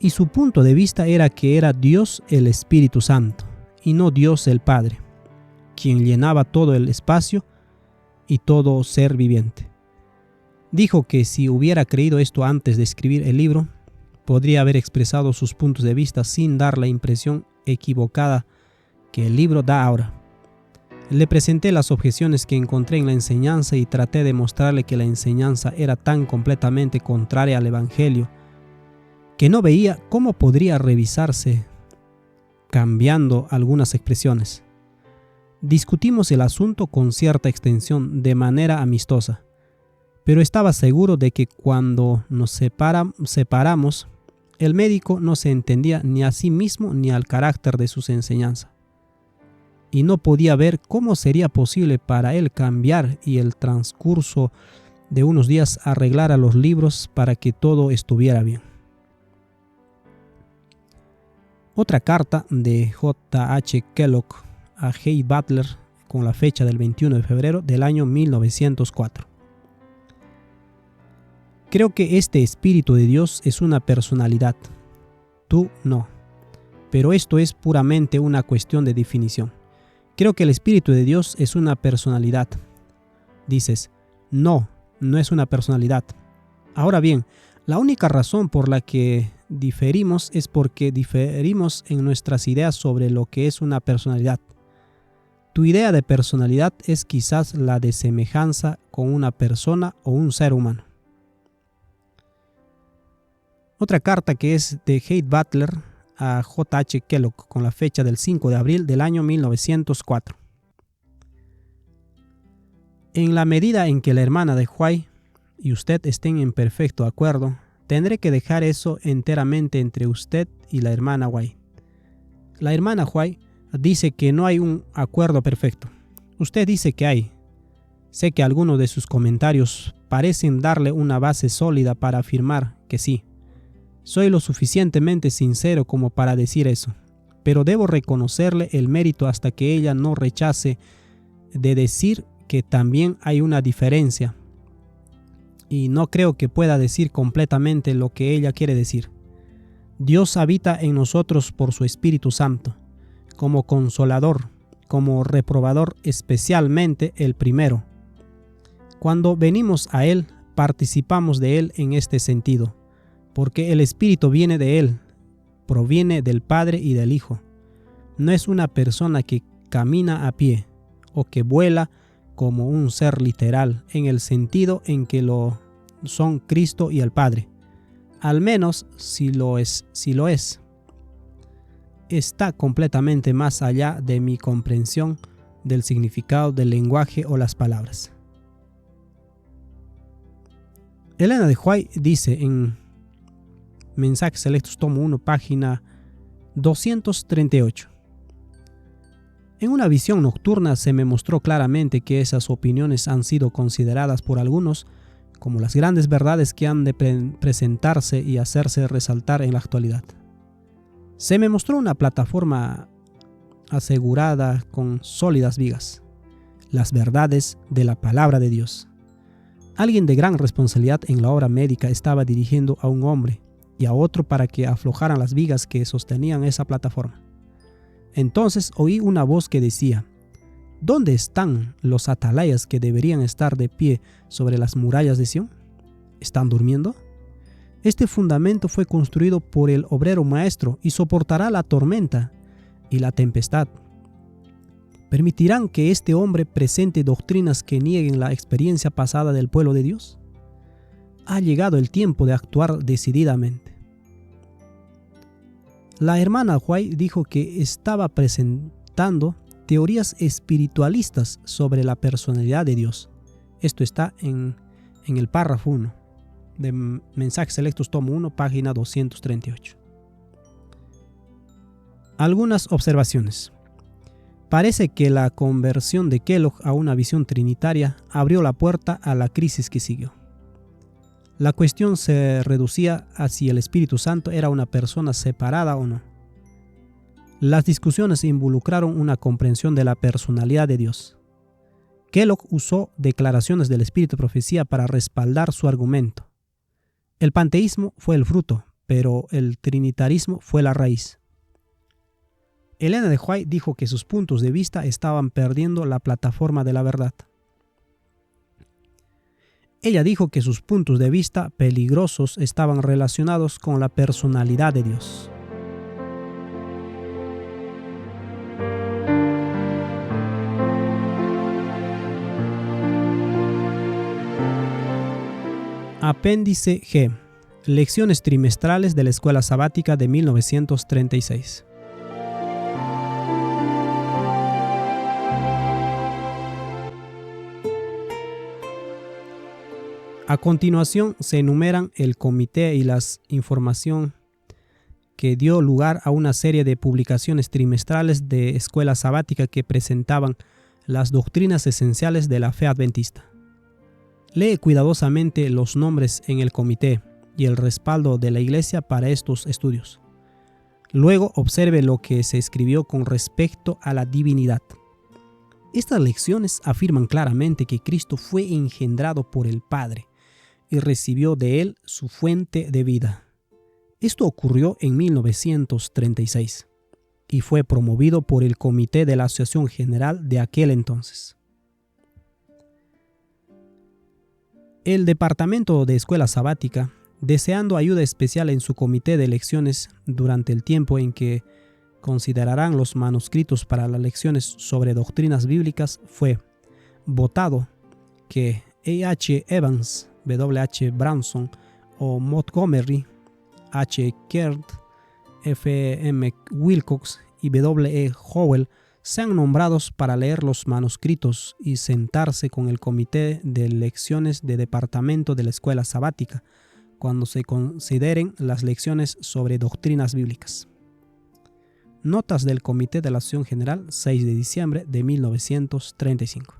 y su punto de vista era que era Dios el Espíritu Santo y no Dios el Padre, quien llenaba todo el espacio y todo ser viviente. Dijo que si hubiera creído esto antes de escribir el libro, podría haber expresado sus puntos de vista sin dar la impresión equivocada que el libro da ahora. Le presenté las objeciones que encontré en la enseñanza y traté de mostrarle que la enseñanza era tan completamente contraria al Evangelio que no veía cómo podría revisarse cambiando algunas expresiones. Discutimos el asunto con cierta extensión de manera amistosa, pero estaba seguro de que cuando nos separamos, el médico no se entendía ni a sí mismo ni al carácter de sus enseñanzas, y no podía ver cómo sería posible para él cambiar y el transcurso de unos días arreglar a los libros para que todo estuviera bien. Otra carta de J.H. Kellogg a G. Butler con la fecha del 21 de febrero del año 1904. Creo que este Espíritu de Dios es una personalidad. Tú no. Pero esto es puramente una cuestión de definición. Creo que el Espíritu de Dios es una personalidad. Dices, no es una personalidad. Ahora bien, la única razón por la que diferimos es porque diferimos en nuestras ideas sobre lo que es una personalidad. Tu idea de personalidad es quizás la de semejanza con una persona o un ser humano. Otra carta que es de G. Butler a J.H. Kellogg con la fecha del 5 de abril del año 1904. En la medida en que la hermana de White y usted estén en perfecto acuerdo, tendré que dejar eso enteramente entre usted y la hermana White. La hermana White dice que no hay un acuerdo perfecto. Usted dice que hay. Sé que algunos de sus comentarios parecen darle una base sólida para afirmar que sí. Soy lo suficientemente sincero como para decir eso, pero debo reconocerle el mérito hasta que ella no rechace de decir que también hay una diferencia, y no creo que pueda decir completamente lo que ella quiere decir. Dios habita en nosotros por su Espíritu Santo, como consolador, como reprobador, especialmente el primero. Cuando venimos a Él, participamos de Él en este sentido, porque el Espíritu viene de Él, proviene del Padre y del Hijo. No es una persona que camina a pie o que vuela como un ser literal, en el sentido en que lo son Cristo y el Padre. Al menos si lo es. Está completamente más allá de mi comprensión del significado del lenguaje o las palabras. Elena de White dice en Mensajes Selectos, tomo 1, página 238. En una visión nocturna se me mostró claramente que esas opiniones han sido consideradas por algunos como las grandes verdades que han de presentarse y hacerse resaltar en la actualidad. Se me mostró una plataforma asegurada con sólidas vigas, las verdades de la palabra de Dios. Alguien de gran responsabilidad en la obra médica estaba dirigiendo a un hombre y a otro para que aflojaran las vigas que sostenían esa plataforma. Entonces oí una voz que decía: ¿dónde están los atalayas que deberían estar de pie sobre las murallas de Sión? ¿Están durmiendo? Este fundamento fue construido por el obrero maestro y soportará la tormenta y la tempestad. ¿Permitirán que este hombre presente doctrinas que nieguen la experiencia pasada del pueblo de Dios? Ha llegado el tiempo de actuar decididamente. La hermana White dijo que estaba presentando teorías espiritualistas sobre la personalidad de Dios. Esto está en el párrafo 1 de Mensajes Selectos, tomo 1, página 238. Algunas observaciones. Parece que la conversión de Kellogg a una visión trinitaria abrió la puerta a la crisis que siguió. La cuestión se reducía a si el Espíritu Santo era una persona separada o no. Las discusiones involucraron una comprensión de la personalidad de Dios. Kellogg usó declaraciones del Espíritu de Profecía para respaldar su argumento. El panteísmo fue el fruto, pero el trinitarismo fue la raíz. Elena de White dijo que sus puntos de vista estaban perdiendo la plataforma de la verdad. Ella dijo que sus puntos de vista peligrosos estaban relacionados con la personalidad de Dios. Apéndice G. Lecciones trimestrales de la Escuela Sabática de 1936. A continuación se enumeran el comité y las información que dio lugar a una serie de publicaciones trimestrales de Escuela Sabática que presentaban las doctrinas esenciales de la fe adventista. Lee cuidadosamente los nombres en el comité y el respaldo de la Iglesia para estos estudios. Luego observe lo que se escribió con respecto a la divinidad. Estas lecciones afirman claramente que Cristo fue engendrado por el Padre y recibió de él su fuente de vida. Esto ocurrió en 1936 y fue promovido por el comité de la Asociación General de aquel entonces. El Departamento de Escuela Sabática, deseando ayuda especial en su comité de lecciones durante el tiempo en que considerarán los manuscritos para las lecciones sobre doctrinas bíblicas, fue votado que A.H. Evans, W.H. Branson o Montgomery, H. Kert, F.M. Wilcox y W.E. Howell sean nombrados para leer los manuscritos y sentarse con el comité de lecciones de departamento de la Escuela Sabática cuando se consideren las lecciones sobre doctrinas bíblicas. Notas del Comité de la Asociación General, 6 de diciembre de 1935.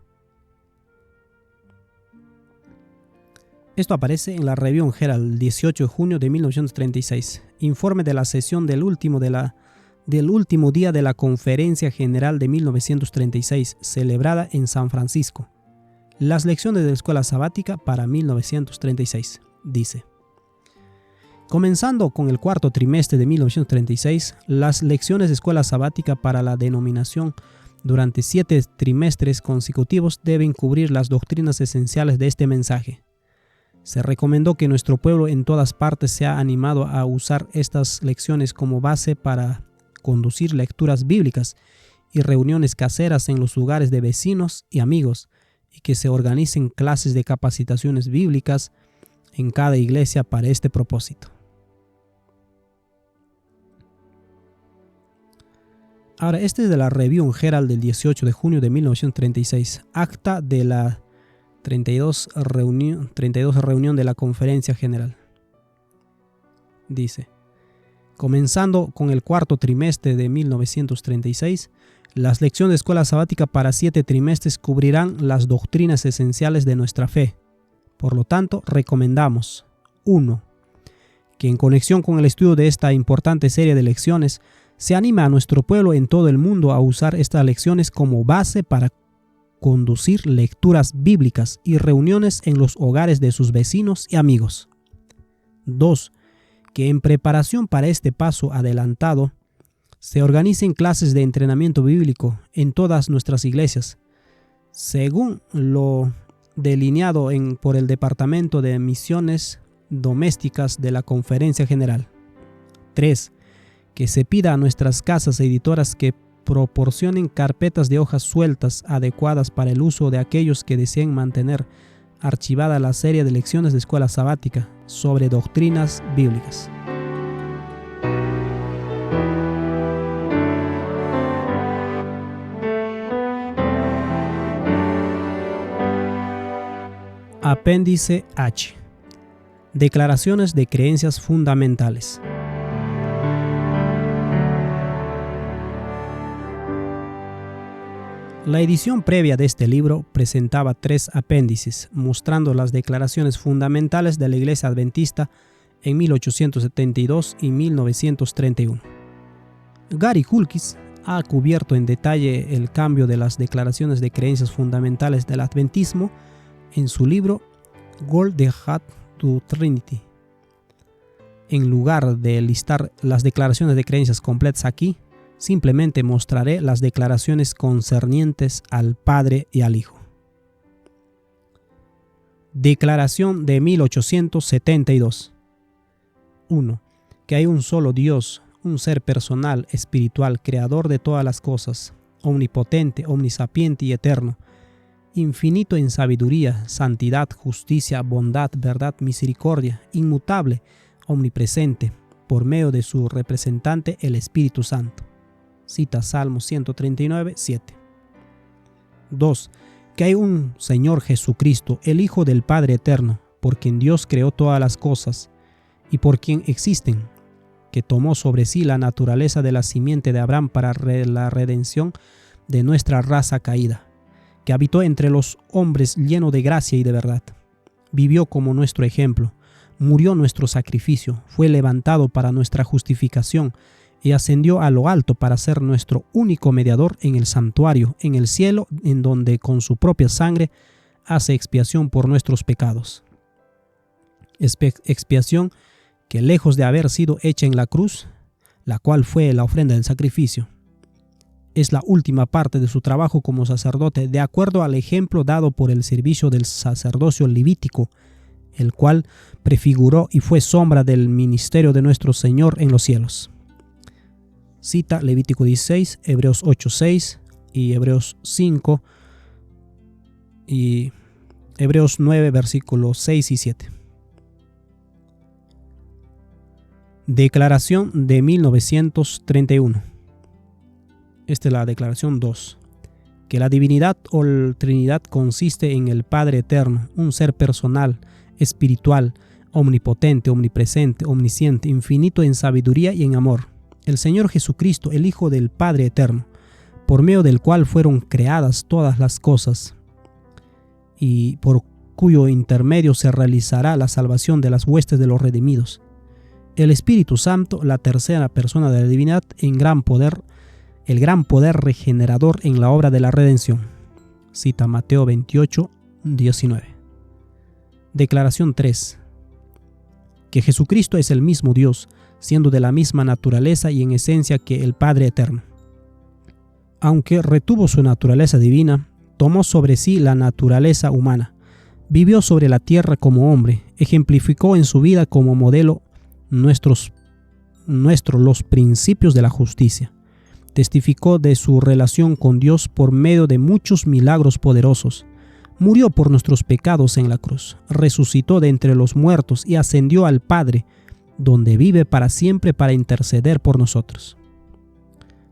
Esto aparece en la Review Herald, 18 de junio de 1936. Informe de la sesión del último día de la Conferencia General de 1936, celebrada en San Francisco. Las lecciones de la Escuela Sabática para 1936. Dice: comenzando con el cuarto trimestre de 1936, las lecciones de Escuela Sabática para la denominación durante 7 trimestres consecutivos deben cubrir las doctrinas esenciales de este mensaje. Se recomendó que nuestro pueblo en todas partes sea animado a usar estas lecciones como base para conducir lecturas bíblicas y reuniones caseras en los lugares de vecinos y amigos, y que se organicen clases de capacitaciones bíblicas en cada iglesia para este propósito. Ahora, este es de la Review Herald del 18 de junio de 1936, acta de la 32 reunión de la Conferencia General. Dice: comenzando con el 4º trimestre de 1936, las lecciones de escuela sabática para 7 trimestres cubrirán las doctrinas esenciales de nuestra fe. Por lo tanto, recomendamos: 1. Que en conexión con el estudio de esta importante serie de lecciones, se anima a nuestro pueblo en todo el mundo a usar estas lecciones como base para conducir lecturas bíblicas y reuniones en los hogares de sus vecinos y amigos. 2. Que en preparación para este paso adelantado, se organicen clases de entrenamiento bíblico en todas nuestras iglesias, según lo delineado por el Departamento de Misiones Domésticas de la Conferencia General. 3. Que se pida a nuestras casas editoras que proporcionen carpetas de hojas sueltas adecuadas para el uso de aquellos que deseen mantener archivada la serie de lecciones de escuela sabática sobre doctrinas bíblicas. Apéndice H. Declaraciones de creencias fundamentales. La edición previa de este libro presentaba 3 apéndices mostrando las declaraciones fundamentales de la Iglesia Adventista en 1872 y 1931. Gary Hulkis ha cubierto en detalle el cambio de las declaraciones de creencias fundamentales del Adventismo en su libro Gold the Hat to Trinity. En lugar de listar las declaraciones de creencias completas aquí, simplemente mostraré las declaraciones concernientes al Padre y al Hijo. Declaración de 1872. 1. Que hay un solo Dios, un ser personal, espiritual, creador de todas las cosas, omnipotente, omnisapiente y eterno, infinito en sabiduría, santidad, justicia, bondad, verdad, misericordia, inmutable, omnipresente, por medio de su representante, el Espíritu Santo. Cita Salmo 139, 7. 2. Que hay un Señor Jesucristo, el Hijo del Padre Eterno, por quien Dios creó todas las cosas y por quien existen, que tomó sobre sí la naturaleza de la simiente de Abraham para la redención de nuestra raza caída, que habitó entre los hombres lleno de gracia y de verdad. Vivió como nuestro ejemplo, murió nuestro sacrificio, fue levantado para nuestra justificación y ascendió a lo alto para ser nuestro único mediador en el santuario, en el cielo, en donde con su propia sangre hace expiación por nuestros pecados. Expiación que, lejos de haber sido hecha en la cruz, la cual fue la ofrenda del sacrificio, es la última parte de su trabajo como sacerdote, de acuerdo al ejemplo dado por el servicio del sacerdocio levítico, el cual prefiguró y fue sombra del ministerio de nuestro Señor en los cielos. Cita Levítico 16, Hebreos 8:6 y Hebreos 5 y Hebreos 9, versículos 6 y 7. Declaración de 1931. Esta es la declaración 2. Que la divinidad o la Trinidad consiste en el Padre Eterno, un ser personal, espiritual, omnipotente, omnipresente, omnisciente, infinito en sabiduría y en amor. El Señor Jesucristo, el Hijo del Padre Eterno, por medio del cual fueron creadas todas las cosas y por cuyo intermedio se realizará la salvación de las huestes de los redimidos. El Espíritu Santo, la tercera persona de la divinidad, en gran poder, el gran poder regenerador en la obra de la redención. Cita Mateo 28, 19. Declaración 3. Que Jesucristo es el mismo Dios, siendo de la misma naturaleza y en esencia que el Padre Eterno. Aunque retuvo su naturaleza divina, tomó sobre sí la naturaleza humana, vivió sobre la tierra como hombre, ejemplificó en su vida como modelo los principios de la justicia, testificó de su relación con Dios por medio de muchos milagros poderosos, murió por nuestros pecados en la cruz, resucitó de entre los muertos y ascendió al Padre, donde vive para siempre para interceder por nosotros.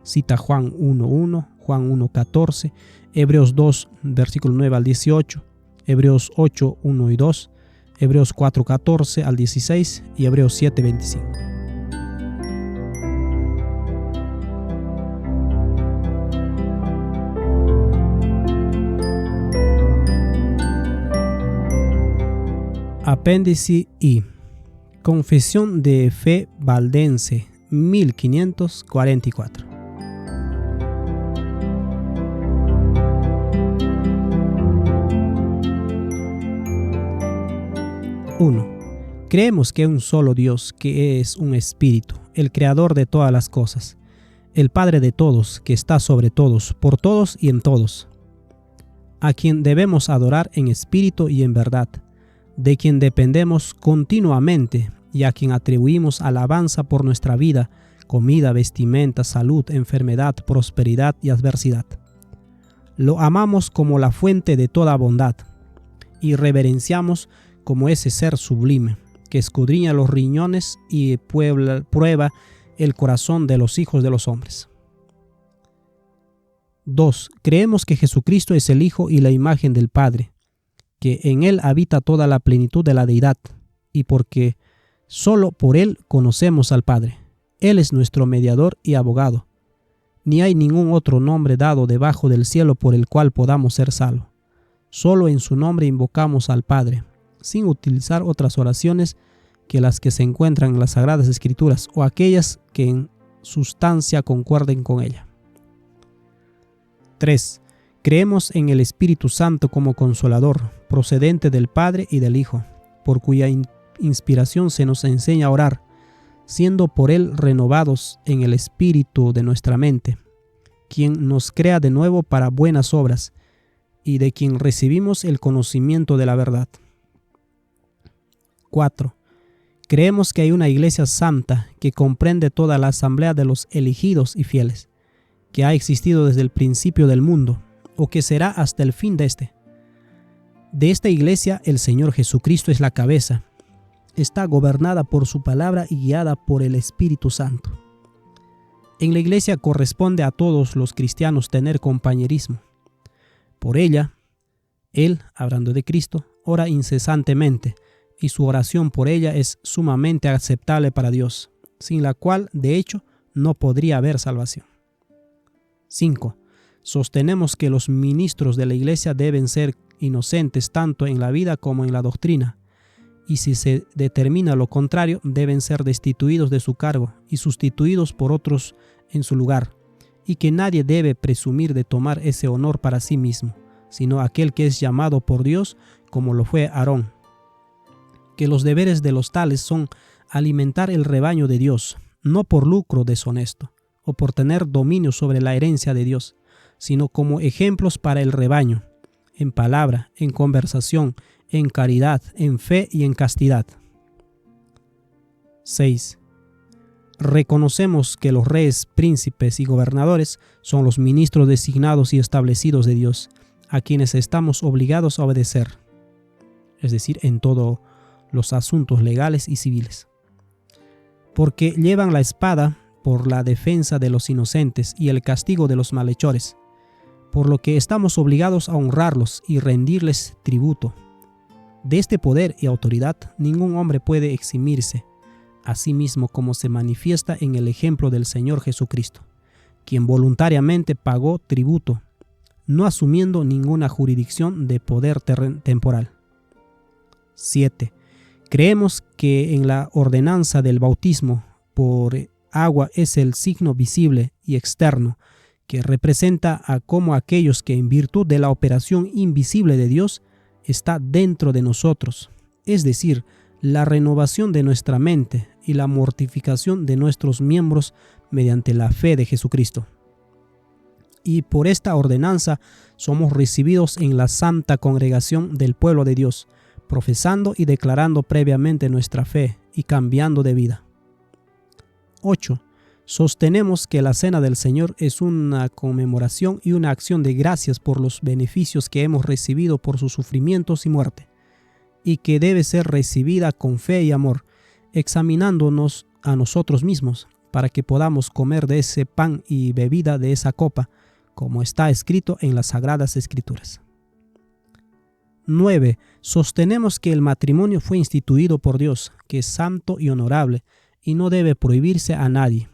Cita Juan 1:1, Juan 1:14, Hebreos 2, versículo 9 al 18, Hebreos 8, 1 y 2, Hebreos 4:14 al 16 y Hebreos 7:25. Apéndice I. Confesión de Fe Valdense, 1544. 1. Creemos que hay un solo Dios, que es un espíritu, el creador de todas las cosas, el Padre de todos, que está sobre todos, por todos y en todos, a quien debemos adorar en espíritu y en verdad, de quien dependemos continuamente y a quien atribuimos alabanza por nuestra vida, comida, vestimenta, salud, enfermedad, prosperidad y adversidad. Lo amamos como la fuente de toda bondad y reverenciamos como ese ser sublime que escudriña los riñones y prueba el corazón de los hijos de los hombres. 2. Creemos que Jesucristo es el Hijo y la imagen del Padre, que en Él habita toda la plenitud de la deidad, y porque solo por Él conocemos al Padre. Él es nuestro mediador y abogado. Ni hay ningún otro nombre dado debajo del cielo por el cual podamos ser salvos. Solo en su nombre invocamos al Padre, sin utilizar otras oraciones que las que se encuentran en las Sagradas Escrituras o aquellas que en sustancia concuerden con ella. 3. Creemos en el Espíritu Santo como Consolador, procedente del Padre y del Hijo, por cuya inspiración se nos enseña a orar, siendo por Él renovados en el espíritu de nuestra mente, quien nos crea de nuevo para buenas obras, y de quien recibimos el conocimiento de la verdad. 4. Creemos que hay una Iglesia santa que comprende toda la asamblea de los elegidos y fieles, que ha existido desde el principio del mundo, o que será hasta el fin de este. De esta Iglesia el Señor Jesucristo es la cabeza. Está gobernada por su palabra y guiada por el Espíritu Santo. En la Iglesia corresponde a todos los cristianos tener compañerismo. Por ella, Él, hablando de Cristo, ora incesantemente, y su oración por ella es sumamente aceptable para Dios, sin la cual, de hecho, no podría haber salvación. 5. Sostenemos que los ministros de la Iglesia deben ser inocentes tanto en la vida como en la doctrina, y si se determina lo contrario, deben ser destituidos de su cargo y sustituidos por otros en su lugar, y que nadie debe presumir de tomar ese honor para sí mismo, sino aquel que es llamado por Dios, como lo fue Aarón. Que los deberes de los tales son alimentar el rebaño de Dios, no por lucro deshonesto, o por tener dominio sobre la herencia de Dios, sino como ejemplos para el rebaño, en palabra, en conversación, en caridad, en fe y en castidad. 6. Reconocemos que los reyes, príncipes y gobernadores son los ministros designados y establecidos de Dios, a quienes estamos obligados a obedecer, es decir, en todos los asuntos legales y civiles, porque llevan la espada por la defensa de los inocentes y el castigo de los malhechores, por lo que estamos obligados a honrarlos y rendirles tributo. De este poder y autoridad ningún hombre puede eximirse, así mismo como se manifiesta en el ejemplo del Señor Jesucristo, quien voluntariamente pagó tributo, no asumiendo ninguna jurisdicción de poder temporal. 7. Creemos que en la ordenanza del bautismo por agua es el signo visible y externo que representa a cómo aquellos que en virtud de la operación invisible de Dios está dentro de nosotros, es decir, la renovación de nuestra mente y la mortificación de nuestros miembros mediante la fe de Jesucristo. y por esta ordenanza somos recibidos en la santa congregación del pueblo de Dios, profesando y declarando previamente nuestra fe y cambiando de vida. 8. Sostenemos que la Cena del Señor es una conmemoración y una acción de gracias por los beneficios que hemos recibido por sus sufrimientos y muerte, y que debe ser recibida con fe y amor, examinándonos a nosotros mismos, para que podamos comer de ese pan y bebida de esa copa, como está escrito en las Sagradas Escrituras. 9. Sostenemos que el matrimonio fue instituido por Dios, que es santo y honorable, y no debe prohibirse a nadie,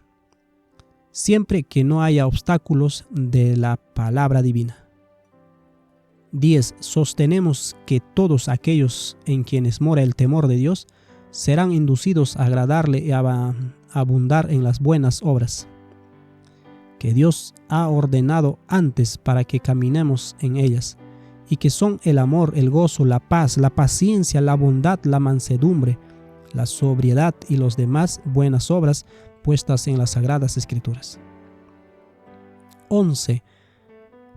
siempre que no haya obstáculos de la palabra divina. 10. Sostenemos que todos aquellos en quienes mora el temor de Dios serán inducidos a agradarle y a abundar en las buenas obras que Dios ha ordenado antes para que caminemos en ellas, y que son el amor, el gozo, la paz, la paciencia, la bondad, la mansedumbre, la sobriedad y las demás buenas obras puestas en las Sagradas Escrituras. 11.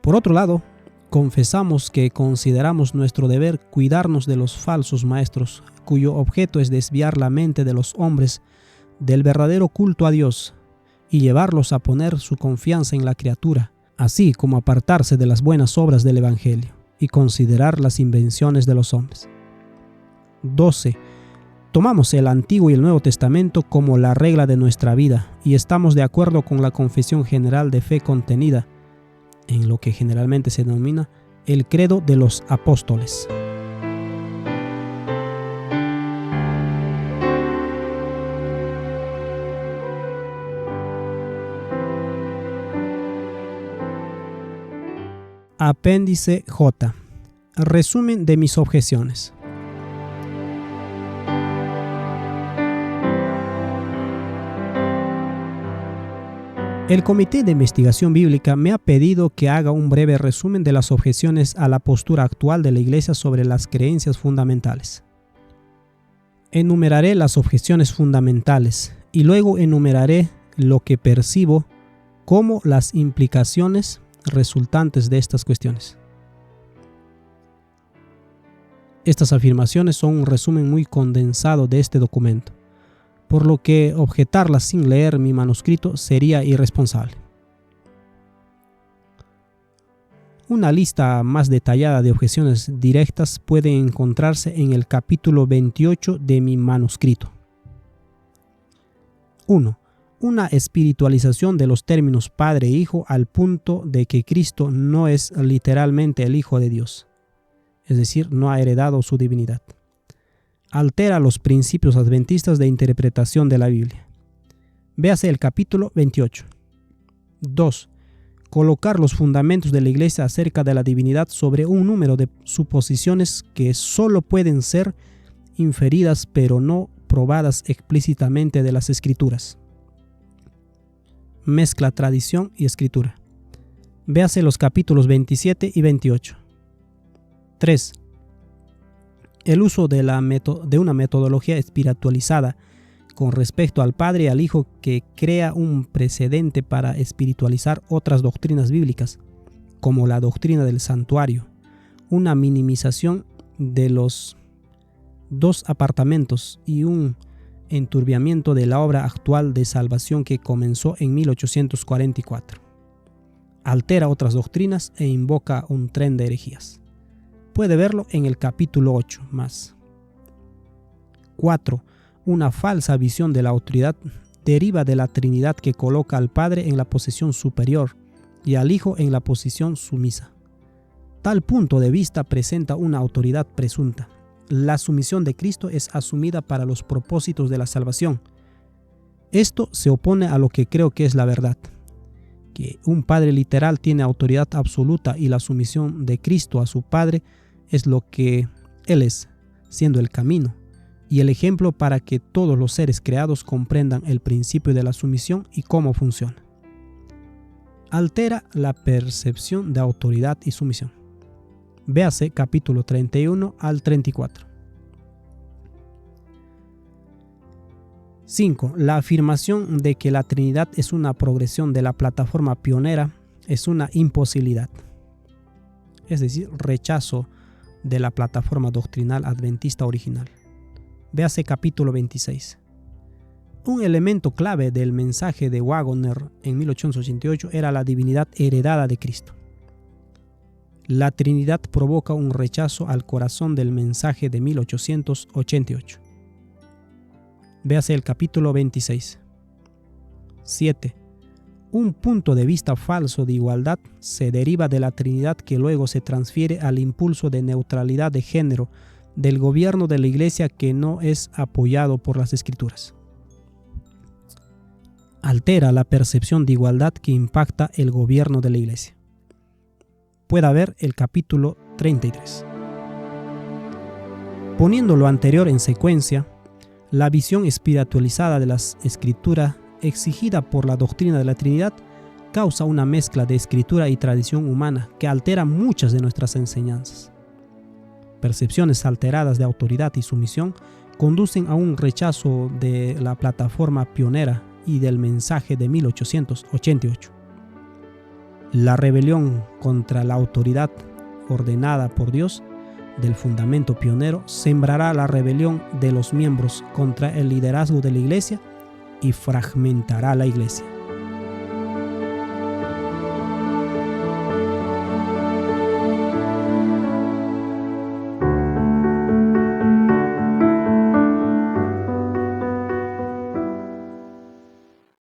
Por otro lado, confesamos que consideramos nuestro deber cuidarnos de los falsos maestros, cuyo objeto es desviar la mente de los hombres del verdadero culto a Dios y llevarlos a poner su confianza en la criatura, así como apartarse de las buenas obras del Evangelio y considerar las invenciones de los hombres. 12. Tomamos el Antiguo y el Nuevo Testamento como la regla de nuestra vida y estamos de acuerdo con la confesión general de fe contenida en lo que generalmente se denomina el credo de los apóstoles. Apéndice J. Resumen de mis objeciones. El Comité de Investigación Bíblica me ha pedido que haga un breve resumen de las objeciones a la postura actual de la Iglesia sobre las creencias fundamentales. Enumeraré las objeciones fundamentales y luego enumeraré lo que percibo como las implicaciones resultantes de estas cuestiones. Estas afirmaciones son un resumen muy condensado de este documento, por lo que objetarlas sin leer mi manuscrito sería irresponsable. Una lista más detallada de objeciones directas puede encontrarse en el capítulo 28 de mi manuscrito. 1. Una espiritualización de los términos Padre e Hijo al punto de que Cristo no es literalmente el Hijo de Dios, es decir, no ha heredado su divinidad. Altera los principios adventistas de interpretación de la Biblia. Véase el capítulo 28. 2. Colocar los fundamentos de la Iglesia acerca de la divinidad sobre un número de suposiciones que solo pueden ser inferidas pero no probadas explícitamente de las Escrituras. Mezcla tradición y escritura. Véase los capítulos 27 y 28. 3. El uso de una metodología espiritualizada con respecto al Padre y al Hijo que crea un precedente para espiritualizar otras doctrinas bíblicas, como la doctrina del santuario, una minimización de los dos apartamentos y un enturbiamiento de la obra actual de salvación que comenzó en 1844. Altera otras doctrinas e invoca un tren de herejías. Puede verlo en el capítulo 8 más. 4. Una falsa visión de la autoridad deriva de la Trinidad que coloca al Padre en la posición superior y al Hijo en la posición sumisa. Tal punto de vista presenta una autoridad presunta. La sumisión de Cristo es asumida para los propósitos de la salvación. Esto se opone a lo que creo que es la verdad, que un Padre literal tiene autoridad absoluta y la sumisión de Cristo a su Padre es lo que Él es, siendo el camino y el ejemplo para que todos los seres creados comprendan el principio de la sumisión y cómo funciona. Altera la percepción de autoridad y sumisión. Véase capítulo 31 al 34. 5. La afirmación de que la Trinidad es una progresión de la plataforma pionera es una imposibilidad, es decir, rechazo de la plataforma doctrinal adventista original. Véase capítulo 26. Un elemento clave del mensaje de Waggoner en 1888 era la divinidad heredada de Cristo. La Trinidad provoca un rechazo al corazón del mensaje de 1888. Véase el capítulo 26. 7. Un punto de vista falso de igualdad se deriva de la Trinidad que luego se transfiere al impulso de neutralidad de género del gobierno de la Iglesia que no es apoyado por las Escrituras. Altera la percepción de igualdad que impacta el gobierno de la Iglesia. Pueda ver el capítulo 33. Poniendo lo anterior en secuencia, la visión espiritualizada de las Escrituras exigida por la doctrina de la Trinidad causa una mezcla de escritura y tradición humana que altera muchas de nuestras enseñanzas. Percepciones alteradas de autoridad y sumisión conducen a un rechazo de la plataforma pionera y del mensaje de 1888. La rebelión contra la autoridad ordenada por Dios del fundamento pionero sembrará la rebelión de los miembros contra el liderazgo de la Iglesia y fragmentará la Iglesia.